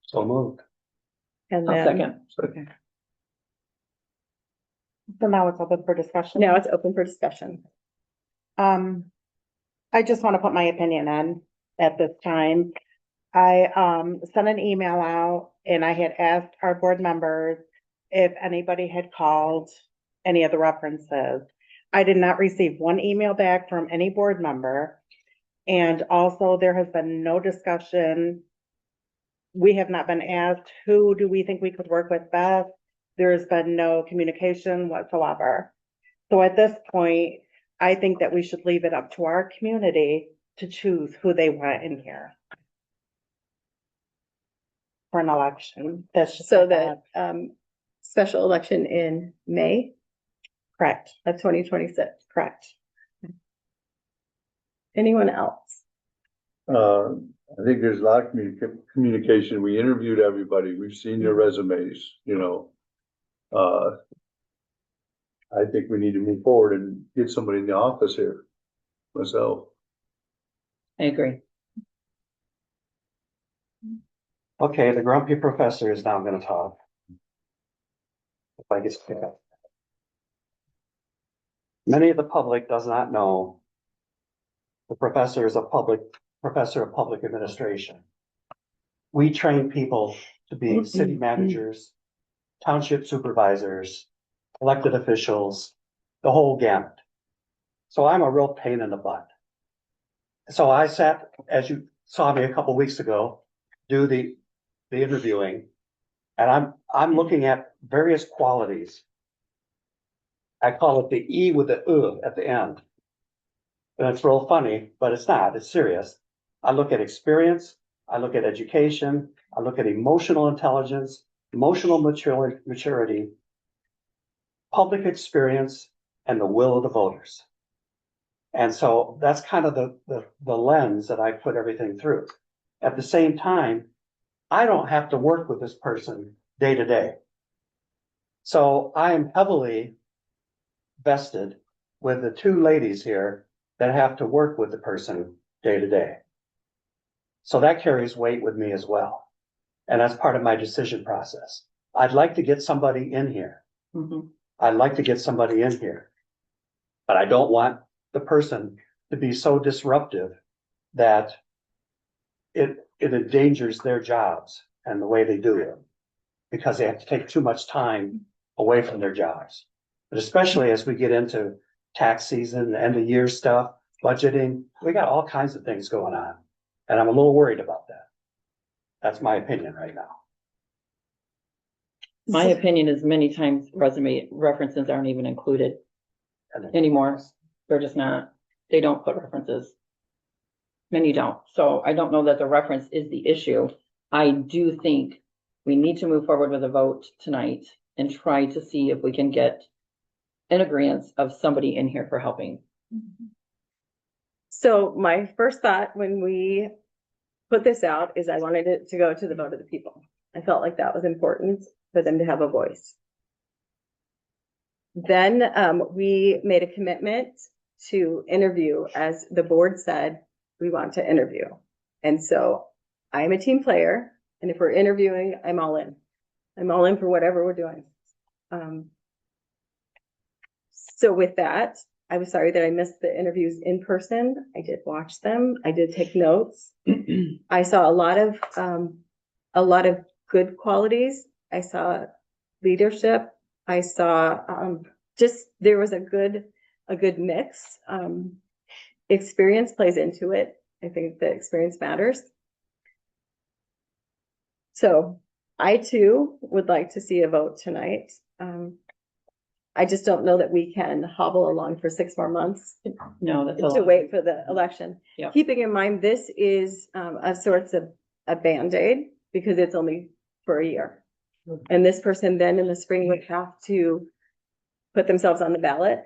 So moved. and I'll then. second. So now it's open for discussion. Now it's open for discussion. I just want to put my opinion in at this time. I, sent an email out and I had asked our board members if anybody had called any of the references. I did not receive one email back from any board member. And also there has been no discussion. We have not been asked, who do we think we could work with best? There's been no communication whatsoever. So at this point, I think that we should leave it up to our community to choose who they want in here for an election. That's just. So my thought. that, special election in May Correct, of 2026. correct. Anyone else? I think there's a lot of communication. We interviewed everybody. We've seen their resumes, you know. I think we need to move forward and get somebody in the office here myself. I agree. Okay, the grumpy professor is now gonna talk. If I get to pick up. Many of the public does not know the professor is a professor of public administration. We train people to be city managers, township supervisors, elected officials, the whole gamut. So I'm a real pain in the butt. So I sat, as you saw me a couple weeks ago, do the interviewing, and I'm looking at various qualities. I call it the E with the at the end. And it's real funny, but it's not, it's serious. I look at experience, I look at education, I look at emotional intelligence, emotional maturity, public experience, and the will of the voters. And so that's kind of the lens that I put everything through. At the same time, I don't have to work with this person day to day. So I am heavily vested with the two ladies here that have to work with the person day to day. So that carries weight with me as well. And that's part of my decision process. I'd like to get somebody in here. Mhm. I'd like to get somebody in here. But I don't want the person to be so disruptive that it endangers their jobs and the way they do it, because they have to take too much time away from their jobs. But especially as we get into tax season, end of year stuff, budgeting, we got all kinds of things going on. And I'm a little worried about that. That's my opinion right now. My opinion is many times resume references aren't even included anymore. They're just not, they don't put references. Many don't. So I don't know that the reference is the issue. I do think we need to move forward with a vote tonight and try to see if we can get an agreement of somebody in here for helping. So my first thought when we put this out is I wanted it to go to the vote of the people. I felt like that was important for them to have a voice. Then we made a commitment to interview, as the board said, we want to interview. And so I'm a team player, and if we're interviewing, I'm all in. I'm all in for whatever we're doing. So with that, I was sorry that I missed the interviews in person. I did watch them. I did take notes. I saw a lot of good qualities. I saw leadership. I saw just there was a good mix. Experience plays into it. I think the experience matters. So I too would like to see a vote tonight. I just don't know that we can hobble along for 6 more months No, that's a to lot. wait for the election. Yep. Keeping in mind, this is a sorts of a Band-Aid because it's only for a year. And this person then in the spring would have to put themselves on the ballot.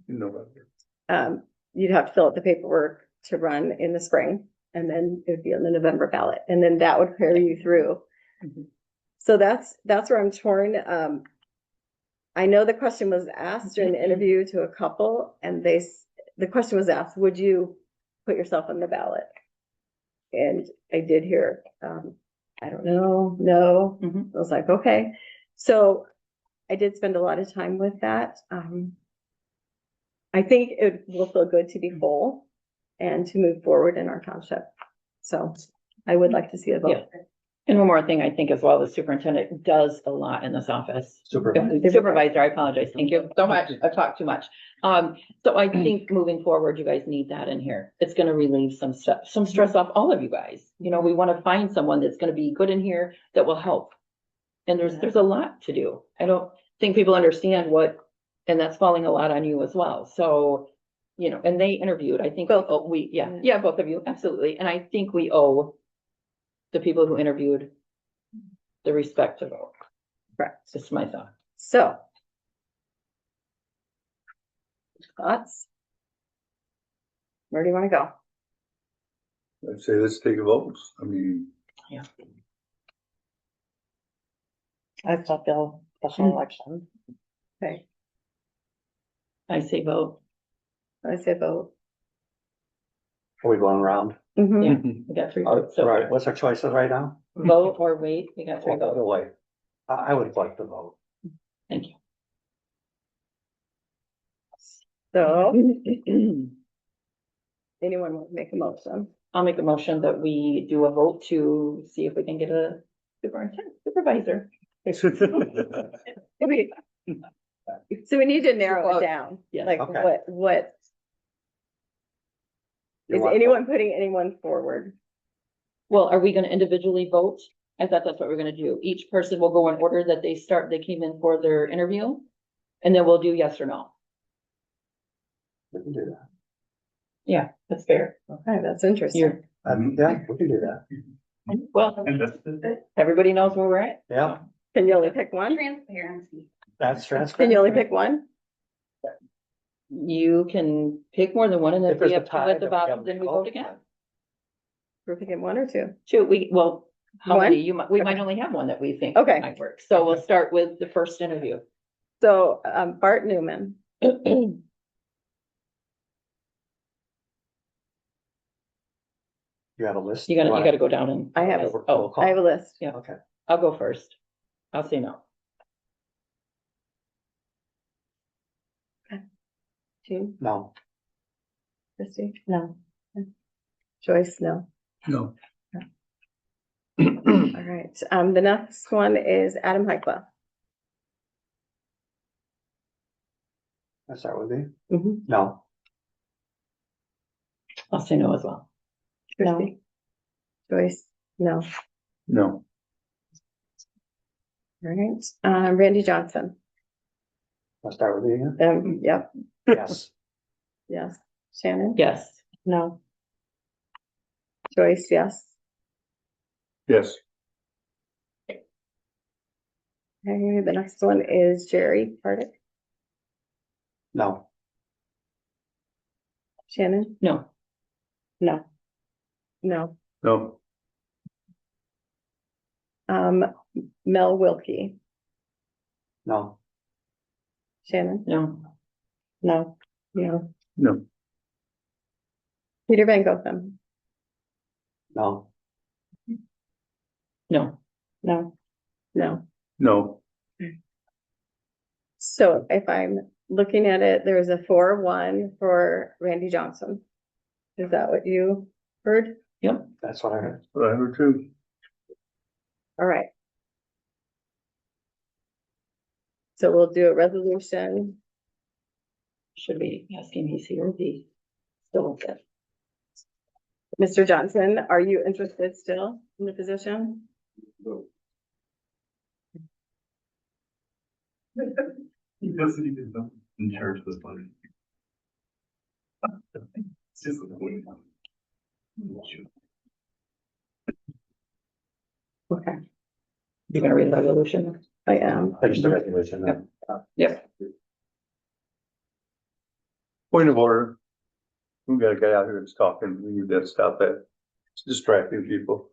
In November. You'd have to fill out the paperwork to run in the spring, and then it would be on the November ballot, and then that would carry you through. Mhm. So that's where I'm torn. I know the question was asked during the interview to a couple, and the question was asked, would you put yourself on the ballot? And I did hear, I don't know, no. Mhm. I was like, okay. So I did spend a lot of time with that. I think it will feel good to be whole and to move forward in our township. So I would like to see a vote. And one more thing, I think as well, the superintendent does a lot in this office. Supervisor, I apologize. Thank you so much. I've talked too much. So I think moving forward, you guys need that in here. It's gonna relieve some stress off all of you guys. You know, we want to find someone that's gonna be good in here that will help. And there's a lot to do. I don't think people understand and that's falling a lot on you as well. So, you know, and they interviewed, I think, both of you, absolutely. And I think we owe the people who interviewed the respect to vote. Correct. Just my thought. So. Thoughts? Where do you want to go? I'd say let's take a vote. I mean, I still feel special election. Okay, I say vote. I say vote. Are we going around? Mhm. We got three All votes. So right, what's our choices right now? vote or wait, we got three Or the votes. other way? I would like to vote. Thank you. So, anyone want to make a motion? I'll make a motion that we do a vote to see if we can get a supervisor. We- So we need to narrow it down, Yes. like Okay. what, You is want- anyone putting anyone forward? Well, are we gonna individually vote? I thought that's what we're gonna do. Each person will go in order that they came in for their interview. And then we'll do yes or no. We can do that. Yeah, that's fair. Okay, that's interesting. You're, Yeah, we can do that. well, everybody knows where we're at. Yeah, Can you only pick one? Transparency. that's Can transparent. you only pick one? You can pick more than one, and If if there's we a have two tie, at the then we bottom, have then we to vote vote. again. We're picking one or two? Two, well, how One? many? We might Okay. only have one that we think Okay. might work. So we'll start with the first interview. So, Bart Newman, You have a list? You gotta go down and. I have- Oh, I have a list. Yeah. Okay. I'll go first. I'll say no. Two, No, Christie? No. Joyce, no. no. All right, the next one is Adam Heikla. let's start with me. Mhm. No, I'll say no as well. Christie? Joyce, no. No, All right, Randy Johnson. let's start with me again. Yep, Yes, yes. Shannon? Yes. No. Joyce, yes. yes, Okay, the next one is Jerry Hardick. no, Shannon? No. No. No. no, Mel Wilkie. no, Shannon? No. No. No. no, Peter Van Gotham? no, No. No. No. no, So if I'm looking at it, there's a 4-1 for Randy Johnson. Is that what you heard? Yep. that's what I heard. but I heard two. All right. So we'll do a resolution. Should be asking me C or D. Still with it. Mr. Johnson, are you interested still in the position? He doesn't even know in charge of this money. It's just the way. Okay, You're gonna read the resolution? I am. Finish the resolution then. Yep. Point of order. We got a guy out here that's talking. We need to stop that. It's distracting people.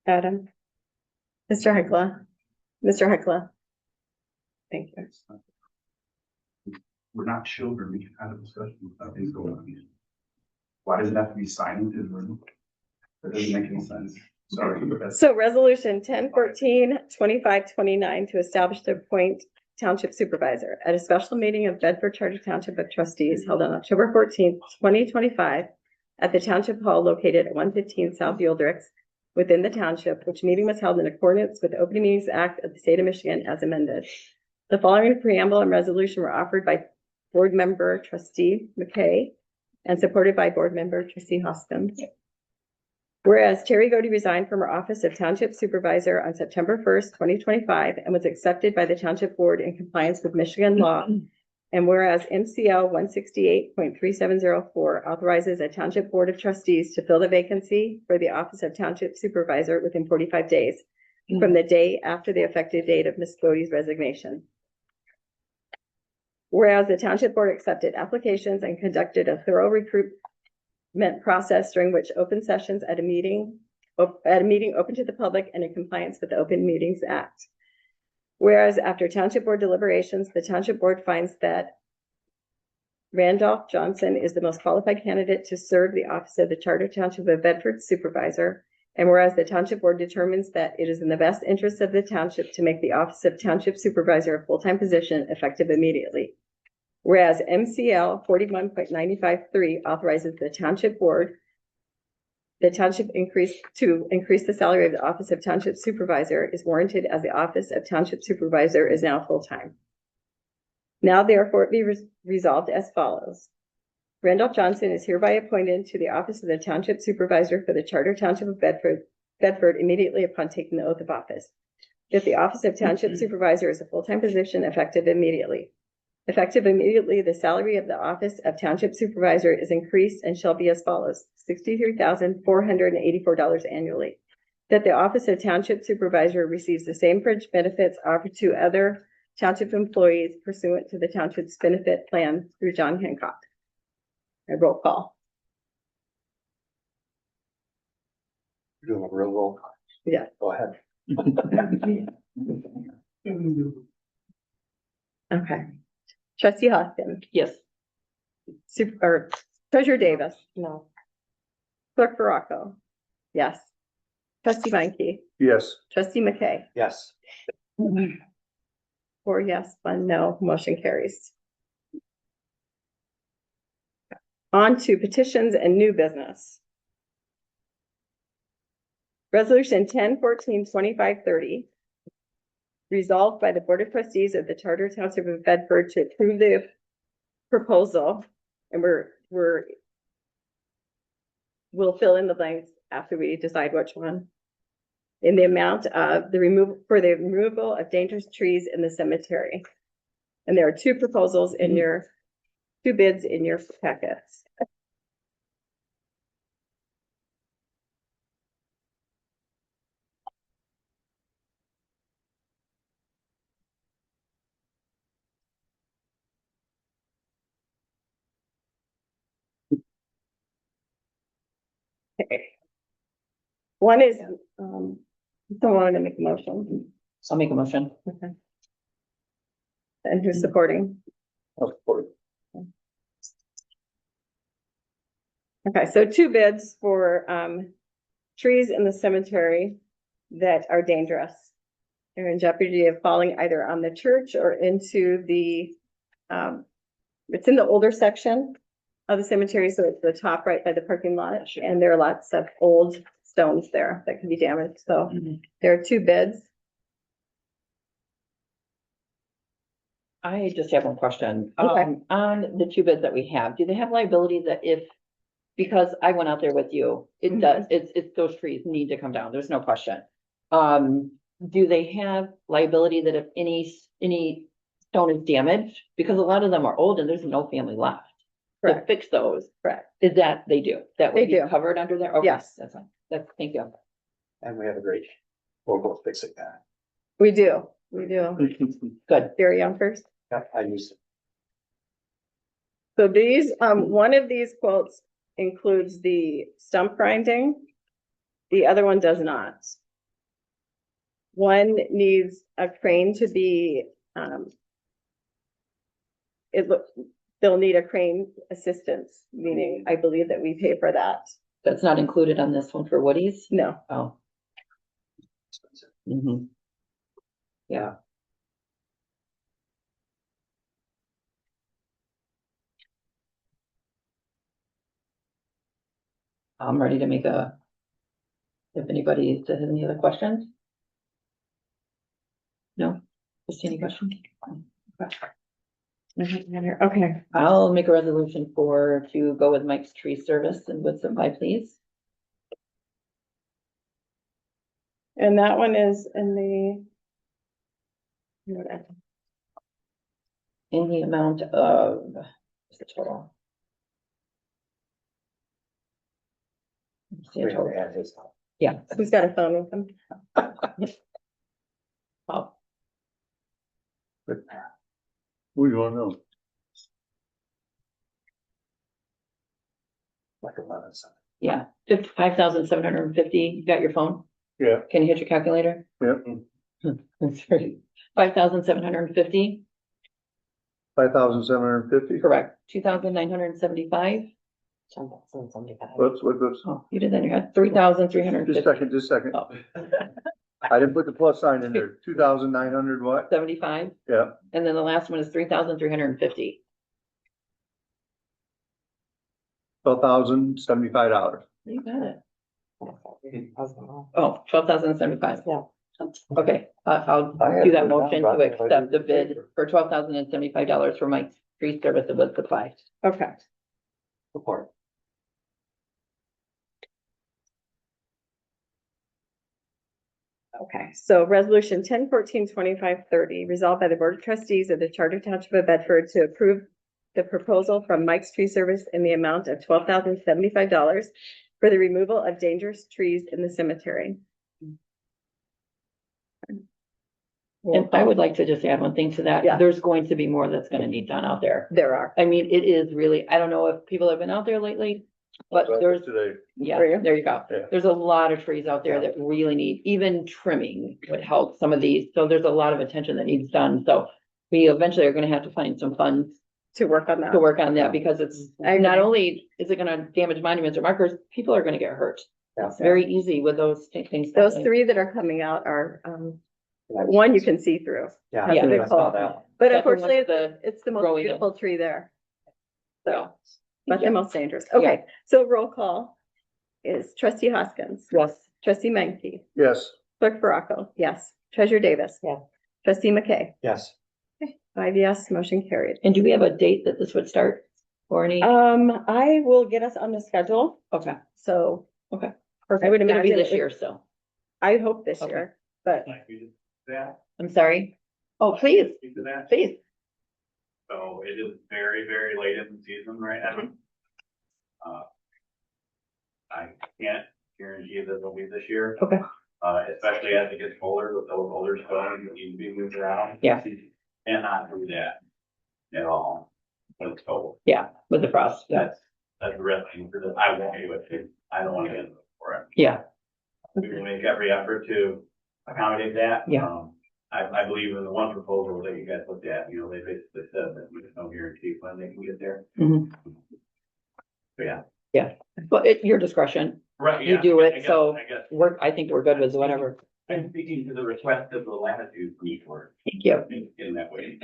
Adam? Mr. Heckla? Mr. Heckla? Thank you. We're not children, we can have a discussion about things going on. Why does it have to be silent in the room? That doesn't make any sense. Sorry. So resolution 1014-2529 to establish the appoint township supervisor at a special meeting of Bedford Charter Township of Trustees held on October 14th, 2025 at the Township Hall located at 115 South Yieldricks within the township, which meeting was held in accordance with the Open Meetings Act of the State of Michigan as amended. The following preamble and resolution were offered by Board Member Trustee McKay and supported by Board Member Trustee Hoskins. Whereas Terry Godey resigned from her office of Township Supervisor on September 1st, 2025, and was accepted by the Township Board in compliance with Michigan law. And whereas MCL 168.3704 authorizes a Township Board of Trustees to fill the vacancy for the office of Township Supervisor within 45 days. from the day after the effective date of Ms. Bodie's resignation. Whereas the township board accepted applications and conducted a thorough recruitment process during which open sessions at a meeting open to the public and in compliance with the Open Meetings Act. Whereas after township board deliberations, the township board finds that Randolph Johnson is the most qualified candidate to serve the office of the Charter Township of Bedford Supervisor. And whereas the township board determines that it is in the best interest of the township to make the office of Township Supervisor a full-time position effective immediately. Whereas MCL 41.953 authorizes the township board, the township increase the salary of the office of Township Supervisor is warranted as the office of Township Supervisor is now full-time. Now therefore be resolved as follows. Randolph Johnson is hereby appointed to the office of the Township Supervisor for the Charter Township of Bedford immediately upon taking the oath of office. That the office of Township Supervisor is a full-time position effective immediately. Effective immediately, the salary of the office of Township Supervisor is increased and shall be as follows: $63,484 annually. That the office of Township Supervisor receives the same fringe benefits offered to other township employees pursuant to the township's benefit plan through John Hancock. A roll call. You're doing a real roll call. Yeah. Go ahead. Okay. Trustee Hoskins. Yes. Treasurer Davis. No. Clerk Baraco. Yes. Trustee Meinke. Yes. Trustee McKay. Yes. 4 yes, 1 no, motion carries. On to petitions and new business. Resolution 1014-2530. Resolved by the Board of Trustees of the Charter Township of Bedford to approve the proposal, and we'll fill in the blanks after we decide which one. In the amount of the removal of dangerous trees in the cemetery. And there are two proposals in two bids in your packets. Okay. One is, someone want to make a motion. I'll make a motion. Okay. And who's supporting? I'll support it. Okay, so two bids for trees in the cemetery that are dangerous. They're in jeopardy of falling either on the church or into the, it's in the older section of the cemetery, so it's the top right by the parking lot, and there are lots of old stones there that can be damaged. So there are two bids. I just have one question. Okay. On the two bids that we have, do they have liability that if, because I went out there with you, it does, it's those trees need to come down, there's no question. Do they have liability that if any stone is damaged, because a lot of them are old and there's no family left to Correct. fix those? Correct. Is that, they do, that They would be do. covered under there? Okay, Yes. that's fine, thank you. And we have a great local fixing that. We do. Good. Gary Young first. Yeah, I used it. So these, one of these quotes includes the stump grinding. The other one does not. One needs a crane to be, they'll need a crane assistance, meaning I believe that we pay for that. That's not included on this one for Woody's? No. Oh. Expensive. Mm-hmm. Yeah. I'm ready to make if anybody has any other questions? No? Just any questions? Okay. I'll make a resolution to go with Mike's tree service and wood supply, please. And that one is in In the amount of, what's the total? Let's see a total. Yeah, who's got a phone with them? Who do you wanna know? Yeah, 5,750, you got your phone? Yeah. Can you hit your calculator? Yeah, That's right. 5,750, 5,750. correct, 2,975. What's, Oh, you did that in your head, 3,350. just a second. Oh. I didn't put the plus sign in there. 2,900 what? 75, Yeah, and then the last one is 3,350. $12,075. You got it. Oh, 12,075. Yeah. Okay, I'll do that motion to accept the bid for $12,075 for Mike's tree service and wood supply. Okay. Support. Okay, so resolution 1014-2530, resolved by the Board of Trustees of the Charter Township of Bedford to approve the proposal from Mike's Tree Service in the amount of $12,075 for the removal of dangerous trees in the cemetery. And I would like to just add one thing to that. Yeah. There's going to be more that's gonna need done out there. There are. I mean, it is really, I don't know if people have been out there lately, but there's, Today. yeah, Were you? there you go. Yeah. There's a lot of trees out there that really need, even trimming would help some of these. So there's a lot of attention that needs done. So we eventually are gonna have to find some funds To work on that. to work on that because it's I not agree. only is it gonna damage monuments or markers, people are gonna get hurt. Yeah. It's very easy with those things. Those three that are coming out are, one you can see through. Yeah. That's a big hole. But That's unfortunately, the it's the most growing- beautiful tree there. So, but Yeah. the most dangerous. Okay, so roll call is trustee Hoskins, Yes. trustee Menke, Yes, clerk Baraco, yes, treasurer Davis. Yeah. Trustee McKay, Yes. 5 yes, motion carried. And do we have a date that this would start or any? I will get us on the schedule, Okay, so okay. I would It'll be imagine this it would- year still. I hope this Okay. year, but I'm sorry. Oh, please, Speak to that. please. So it is very, very late in the season right now. I can't guarantee that it'll be this year. Okay. Especially as it gets colder, with those older stones that need to be moved around. Yeah. Cannot do that at all when it's cold. Yeah, with the frost. Yeah. That's the risk for this. I won't do it. I don't want to get for it. Yeah. We will make every effort to accommodate that. Yeah. I believe in the one proposal that you guys looked at, you know, they basically said that there's no guarantee when they can get there. Mhm. But yeah. But at your discretion, Right. You yeah, do I it, guess- so- I guess. I think we're good with whatever. I'm speaking to the request of the latitude need for Thank you. in that way.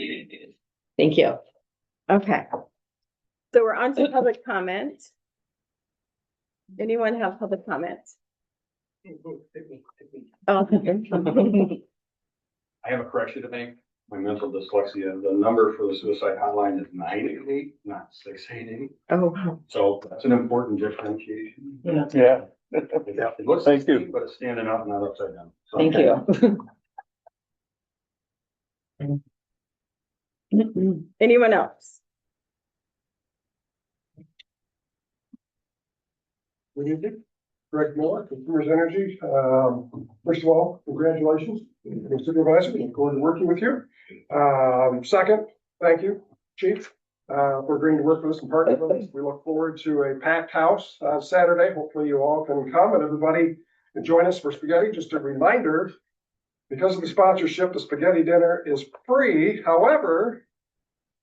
Thank you. okay. So we're on to public comment. Anyone have public comment? Oh, I have a correction to make. My mental dyslexia, the number for the suicide hotline is 988, not 688. oh, So that's an important differentiation. Yeah. yeah. Yeah, it looks Thank you. 16, but it's standing up, not upside down. So- Thank you. anyone else? Good evening, Greg Miller, Consumers Energy. First of all, congratulations, Mr. Supervisor, look forward to working with you. Second, thank you, Chief, for agreeing to work with us and partner with us. We look forward to a packed house on Saturday. Hopefully you all can come and everybody can join us for spaghetti. Just a reminder, because of the sponsorship, the spaghetti dinner is free. However,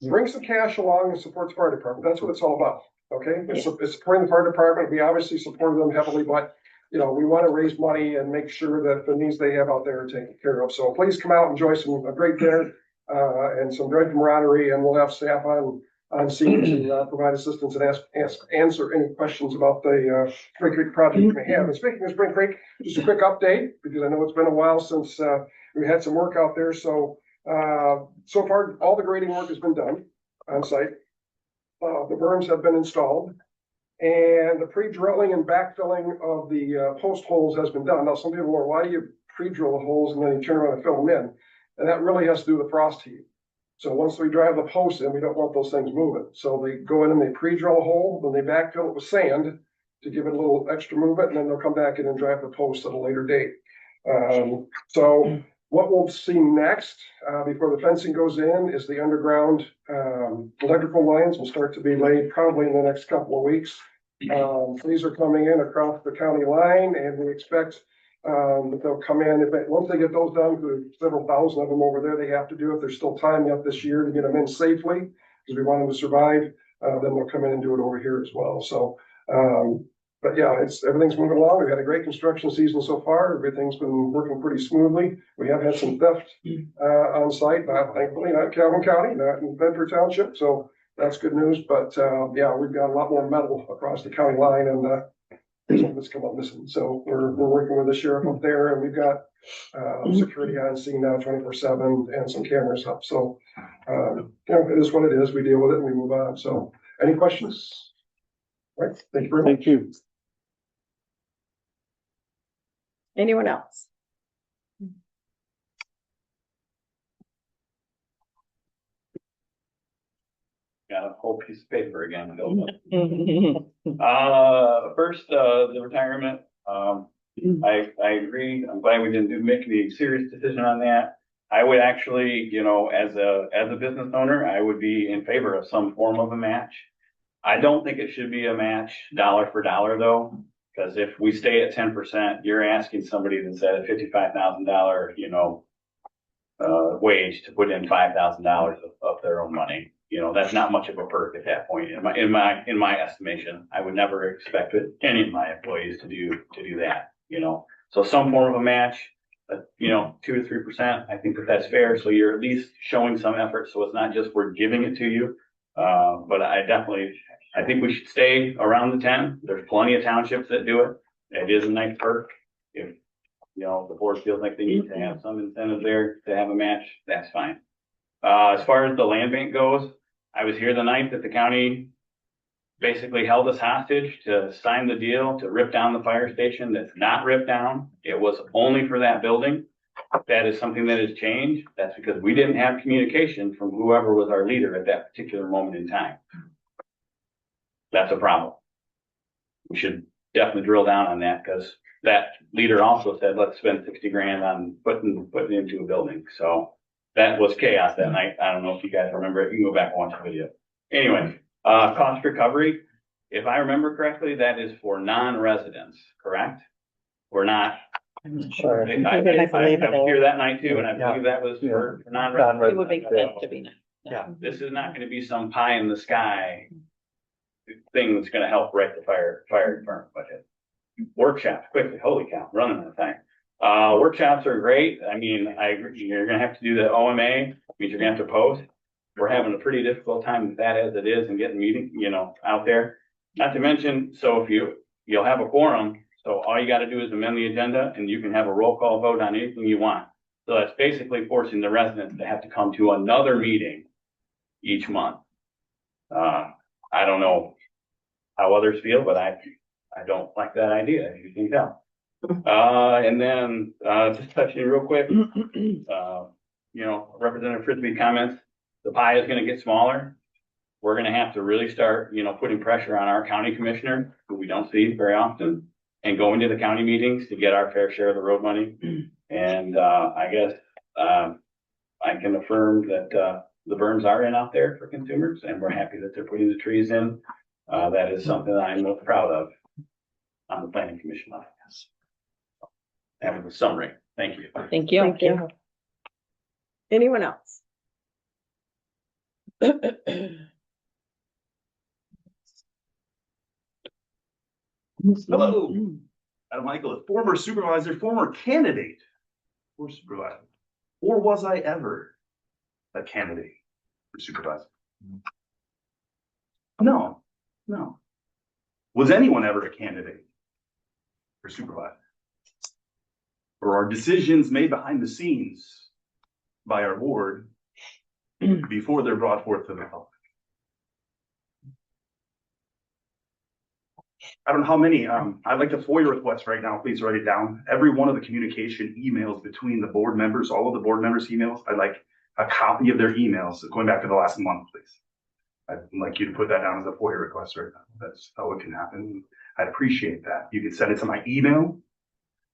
bring some cash along and support the fire department. That's what it's all about. Okay, it's supporting the fire department. We obviously support them heavily, but you know, we want to raise money and make sure that the needs they have out there are taken care of. So please come out and enjoy a great dinner and some great camaraderie, and we'll have staff on scene to provide assistance and answer any questions about the Spring Creek project you may have. And speaking of Spring Creek, just a quick update because I know it's been a while since we had some work out there. So so far, all the grading work has been done on site. The berms have been installed and the pre-drilling and backfilling of the post holes has been done. Now, some people are, why do you pre-drill the holes and then you turn around and fill them in? And that really has to do with frost heat. So once we drive the posts in, we don't want those things moving. So they go in and they pre-drill a hole, then they backfill it with sand to give it a little extra movement, and then they'll come back in and drive the posts at a later date. So What we'll see next, before the fencing goes in, is the underground, electrical lines will start to be laid probably in the next couple of weeks. These are coming in across the county line, and we expect, that they'll come in, once they get those done, there's several thousand of them over there they have to do, if there's still time yet this year to get them in safely, because we want them to survive, then they'll come in and do it over here as well, so, but yeah, everything's moving along. We've had a great construction season so far. Everything's been working pretty smoothly. We have had some theft on site, thankfully not Calhoun County, not in Bedford Township. So that's good news. But yeah, we've got a lot more metal across the county line, and something that's come up missing. So we're working with the sheriff up there, and we've got security on scene now 24/7 and some cameras up. So you know, it is what it is. We deal with it and we move on. So any questions? All right. Thank you very much. Thank you. Anyone else? Got a whole piece of paper again. First, the retirement, I agree. I'm glad we didn't make any serious decision on that. I would actually, you know, as a business owner, I would be in favor of some form of a match. I don't think it should be a match dollar for dollar though, because if we stay at 10%, you're asking somebody that's at a $55,000, you know, wage to put in $5,000 of their own money. You know, that's not much of a perk at that point in my estimation. I would never expect any of my employees to do that, you know. So some form of a match, you know, 2 to 3%, I think that's fair. So you're at least showing some effort. So it's not just we're giving it to you. But I think we should stay around the 10. There's plenty of townships that do it. It is a nice perk. If, you know, the board feels like they need to have some incentive there to have a match, that's fine. As far as the land bank goes, I was here the night that the county basically held us hostage to sign the deal to rip down the fire station. That's not ripped down. It was only for that building. That is something that has changed. That's because we didn't have communication from whoever was our leader at that particular moment in time. That's a problem. We should definitely drill down on that, because that leader also said, let's spend 60 grand on putting into a building. So that was chaos that night. I don't know if you guys remember it. You can go back and watch the video. Anyway, cost recovery. If I remember correctly, that is for non-residents, correct? We're not. Sure. I was here that night too, and I believe that was for non-residents. It would make sense to be nice. Yeah, this is not gonna be some pie in the sky thing that's gonna help write the fire department budget. Workshops, quickly, holy cow, running out of time. Workshops are great. I mean, I agree, you're gonna have to do the OMA, means you're gonna have to post. We're having a pretty difficult time with that as it is, and getting meeting, you know, out there. Not to mention, so if you'll have a quorum, so all you gotta do is amend the agenda and you can have a roll call vote on anything you want. So that's basically forcing the residents to have to come to another meeting each month. I don't know how others feel, but I don't like that idea, as you can tell. And then, just touching real quick, you know, Representative Frisbee comments, the pie is gonna get smaller. We're gonna have to really start, you know, putting pressure on our county commissioner, who we don't see very often, and going to the county meetings to get our fair share of the road money. And, I guess, I can affirm that, the berms are in out there for consumers, and we're happy that they're putting the trees in. That is something that I'm most proud of on the planning commission. That was a summary. Thank you. Thank you. Thank you. Anyone else? Hello, I'm Michael, a former supervisor, former candidate for supervisor. Or was I ever a candidate for supervisor? No. Was anyone ever a candidate for supervisor? Or are decisions made behind the scenes by our board before they're brought forth to the public? I don't know how many, I'd like to FOIA request right now, please write it down. Every one of the communication emails between the board members, all of the board members' emails, I'd like a copy of their emails going back to the last month, please. I'd like you to put that down as a FOIA request right now. That's how it can happen. I'd appreciate that. You can send it to my email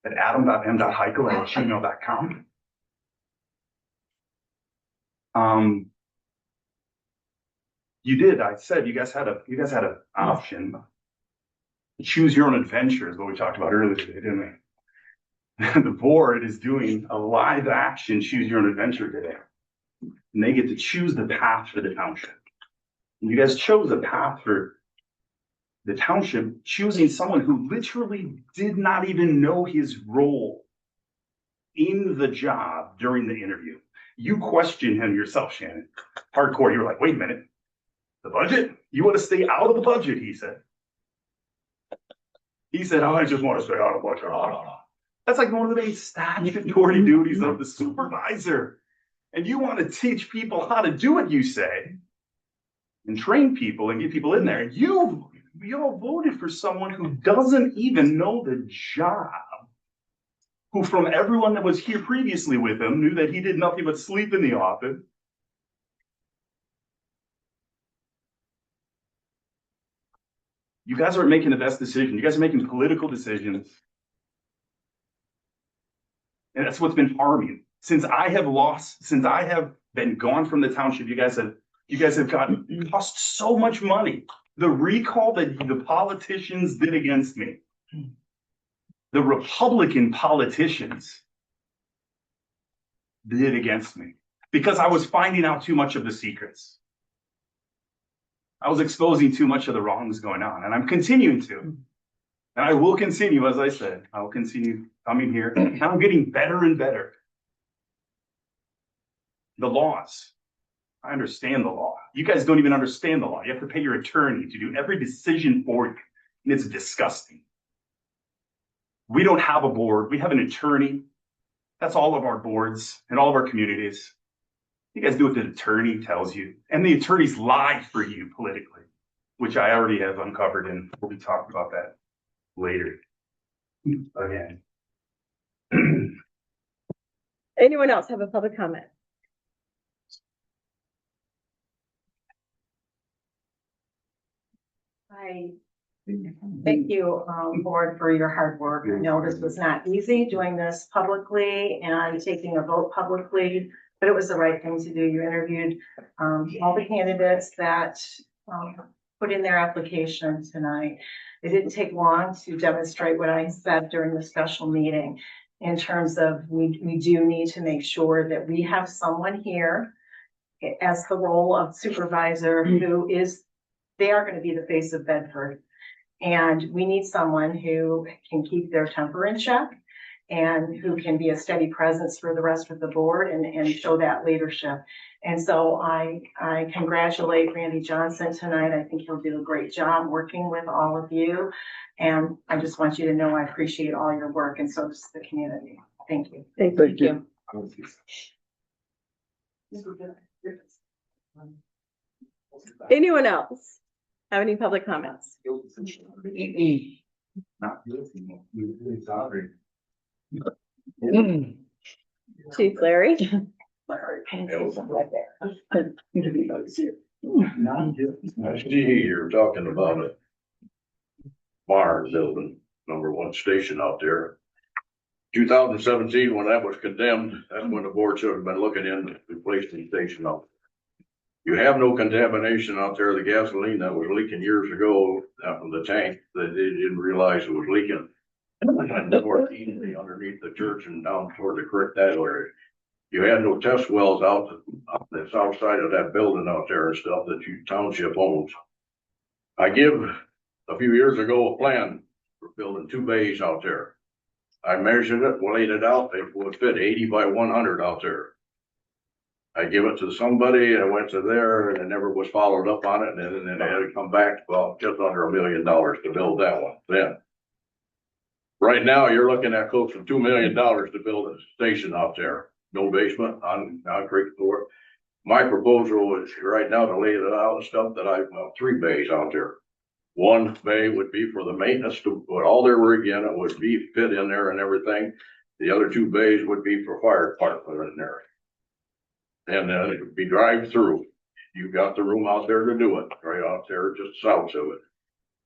at adam.m.heichel@gmail.com. You did, I said, you guys had an option. Choose your own adventure is what we talked about earlier today, didn't we? The board is doing a live action choose your own adventure today. And they get to choose the path for the township. And you guys chose a path for the township, choosing someone who literally did not even know his role in the job during the interview. You questioned him yourself, Shannon. Hardcore. You were like, wait a minute. The budget? You want to stay out of the budget, he said. He said, oh, I just want to stay out of the budget. Oh. That's like one of the main statutory duties of the supervisor. And you want to teach people how to do what you say and train people and get people in there. We all voted for someone who doesn't even know the job, who from everyone that was here previously with him knew that he did nothing but sleep in the office. You guys aren't making the best decision. You guys are making political decisions. And that's what's been harming. Since I have been gone from the township, you guys have cost so much money. The recall that the politicians did against me, the Republican politicians did against me, because I was finding out too much of the secrets. I was exposing too much of the wrongs going on, and I'm continuing to. And I will continue, as I said, I will continue coming here, and I'm getting better and better. The laws. I understand the law. You guys don't even understand the law. You have to pay your attorney to do every decision for you, and it's disgusting. We don't have a board. We have an attorney. That's all of our boards and all of our communities. You guys do what the attorney tells you, and the attorneys lie for you politically, which I already have uncovered, and we'll be talking about that later. Again. Anyone else have a public comment? Hi. Thank you, board, for your hard work. I know this was not easy doing this publicly and taking a vote publicly, but it was the right thing to do. You interviewed all the candidates that put in their application tonight. It didn't take long to demonstrate what I said during the special meeting in terms of we do need to make sure that we have someone here as the role of supervisor who is, they are going to be the face of Bedford. And we need someone who can keep their temper in check and who can be a steady presence for the rest of the board and show that leadership. And so I congratulate Randy Johnson tonight. I think he'll do a great job working with all of you. And I just want you to know I appreciate all your work, and so does the community. Thank you. Thank you. Anyone else have any public comments? Chief Larry? I see you're talking about a barn building, #1 station out there. 2017, when that was condemned, that's when the board should have been looking into replacing the station out. You have no contamination out there. The gasoline that was leaking years ago from the tank, that they didn't realize it was leaking. Northeastly underneath the church and down toward the creek, that area. You had no test wells out the south side of that building out there and stuff that you township owns. I give a few years ago a plan for building 2 bays out there. I measured it, laid it out, it would fit 80 by 100 out there. I give it to somebody, I went to there, and it never was followed up on it, and then they had to come back, well, just under $1 million to build that one then. Right now, you're looking at close to $2 million to build a station out there. No basement, on concrete floor. My proposal is right now to lay it out and stuff that I, 3 bays out there. 1 bay would be for the maintenance to put all their rig in, it would be fit in there and everything. The other 2 bays would be for fire department in there. And then it would be drive through. You've got the room out there to do it, right out there, just south of it.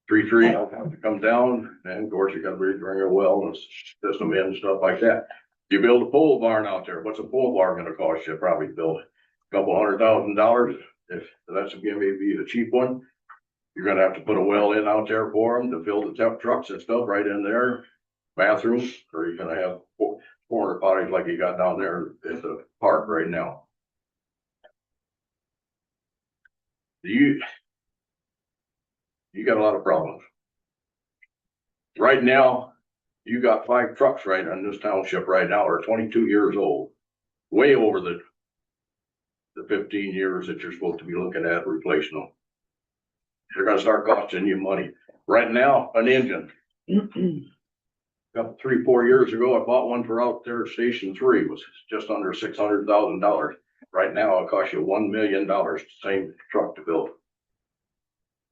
Tree, I'll have to come down, and of course you gotta bring a well and system in and stuff like that. You build a pole barn out there, what's a pole barn gonna cost you? Probably build couple $100,000, if that's gonna be a cheap one. You're gonna have to put a well in out there for them to fill the temp trucks and stuff right in there, bathrooms, or you're gonna have porta potties like you got down there at the park right now. You got a lot of problems. Right now, you got 5 trucks right on this township right now are 22 years old, way over the 15 years that you're supposed to be looking at replacing them. They're gonna start costing you money. Right now, an engine. About 3-4 years ago, I bought one for out there, Station 3, was just under $600,000. Right now, it'll cost you $1 million, same truck to build.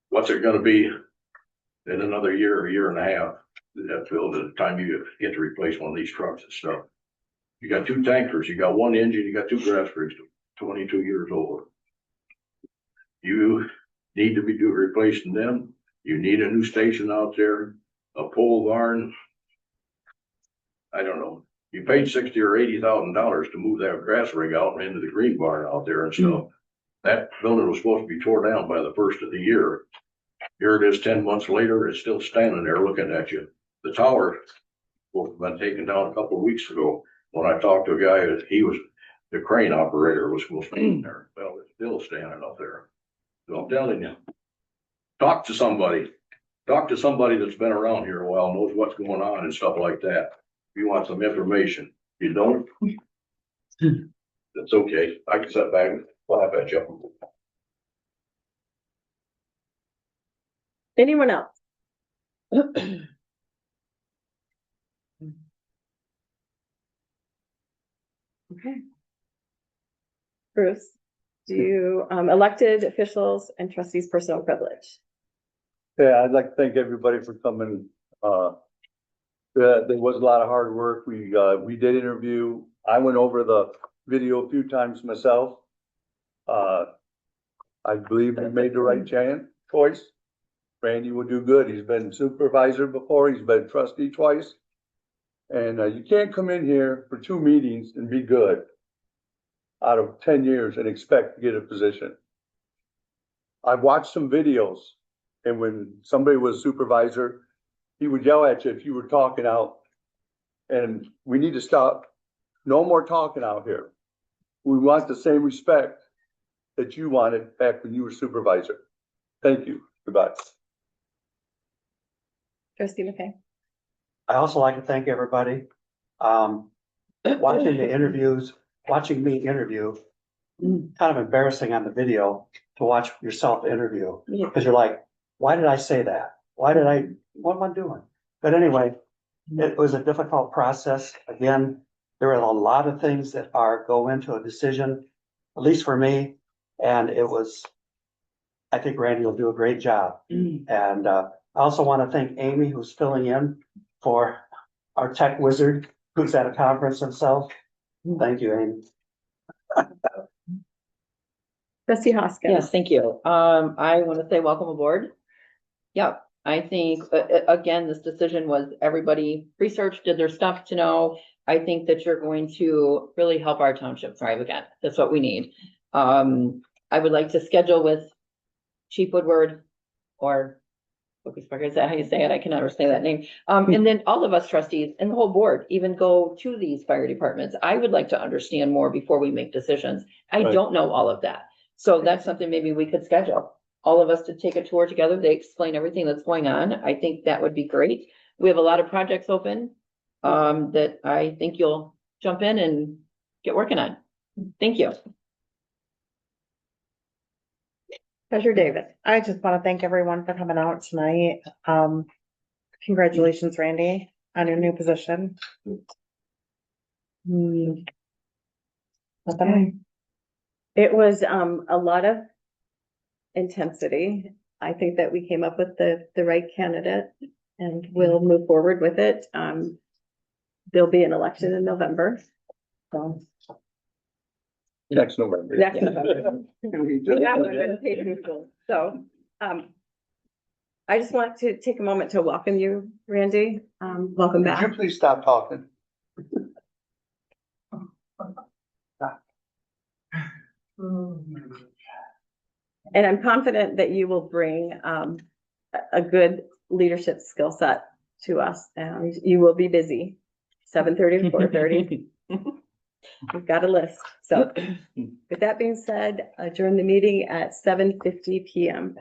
What's it gonna be in another year, a year and a half? That build the time you get to replace one of these trucks and stuff. You got 2 tankers, you got 1 engine, you got 2 grass rigs, 22 years old. You need to be replacing them. You need a new station out there, a pole barn. I don't know. You paid $60,000 or $80,000 to move that grass rig out into the green barn out there and stuff. That building was supposed to be tore down by the first of the year. Here it is 10 months later, it's still standing there looking at you. The tower was been taken down a couple of weeks ago. When I talked to a guy, the crane operator was supposed to be there. Well, it's still standing up there. So I'm telling you, talk to somebody. Talk to somebody that's been around here a while, knows what's going on and stuff like that. If you want some information, you don't, that's okay. I can sit back and laugh at you. Anyone else? Okay. Bruce, do you, elected officials and trustees' personal privilege? Yeah, I'd like to thank everybody for coming. There was a lot of hard work. We did interview. I went over the video a few times myself. I believe we made the right choice. Randy will do good. He's been supervisor before. He's been trustee twice. And you can't come in here for 2 meetings and be good out of 10 years and expect to get a position. I've watched some videos, and when somebody was supervisor, he would yell at you if you were talking out. And we need to stop. No more talking out here. We want the same respect that you wanted back when you were supervisor. Thank you. Goodbye. Trustee McKay. I also like to thank everybody. Watching the interviews, watching me interview, kind of embarrassing on the video to watch yourself interview. Because you're like, why did I say that? What am I doing? But anyway, it was a difficult process. Again, there are a lot of things that go into a decision, at least for me. And I think Randy will do a great job. And I also want to thank Amy, who's filling in for our tech wizard, who's at a conference himself. Thank you, Amy. Trustee Hoskins. Yes, thank you. I want to say welcome aboard. Yep, I think, again, this decision was everybody researched, did their stuff to know. I think that you're going to really help our township thrive again. That's what we need. I would like to schedule with Chief Woodward or is that how you say it? I can never say that name. And then all of us trustees and the whole board even go to these fire departments. I would like to understand more before we make decisions. I don't know all of that. So that's something maybe we could schedule. All of us to take a tour together. They explain everything that's going on. I think that would be great. We have a lot of projects open that I think you'll jump in and get working on. Thank you. Treasurer David. I just want to thank everyone for coming out tonight. Congratulations, Randy, on your new position. It was a lot of intensity. I think that we came up with the right candidate and we'll move forward with it. There'll be an election in November. So Next November. next November. Yeah, we're gonna pay neutral. So I just want to take a moment to welcome you, Randy. Welcome Could back. you please stop talking? And I'm confident that you will bring a good leadership skill set to us, and you will be busy, 7:30 to 4:30. We've got a list. So with that being said, adjourn the meeting at 7:50 PM.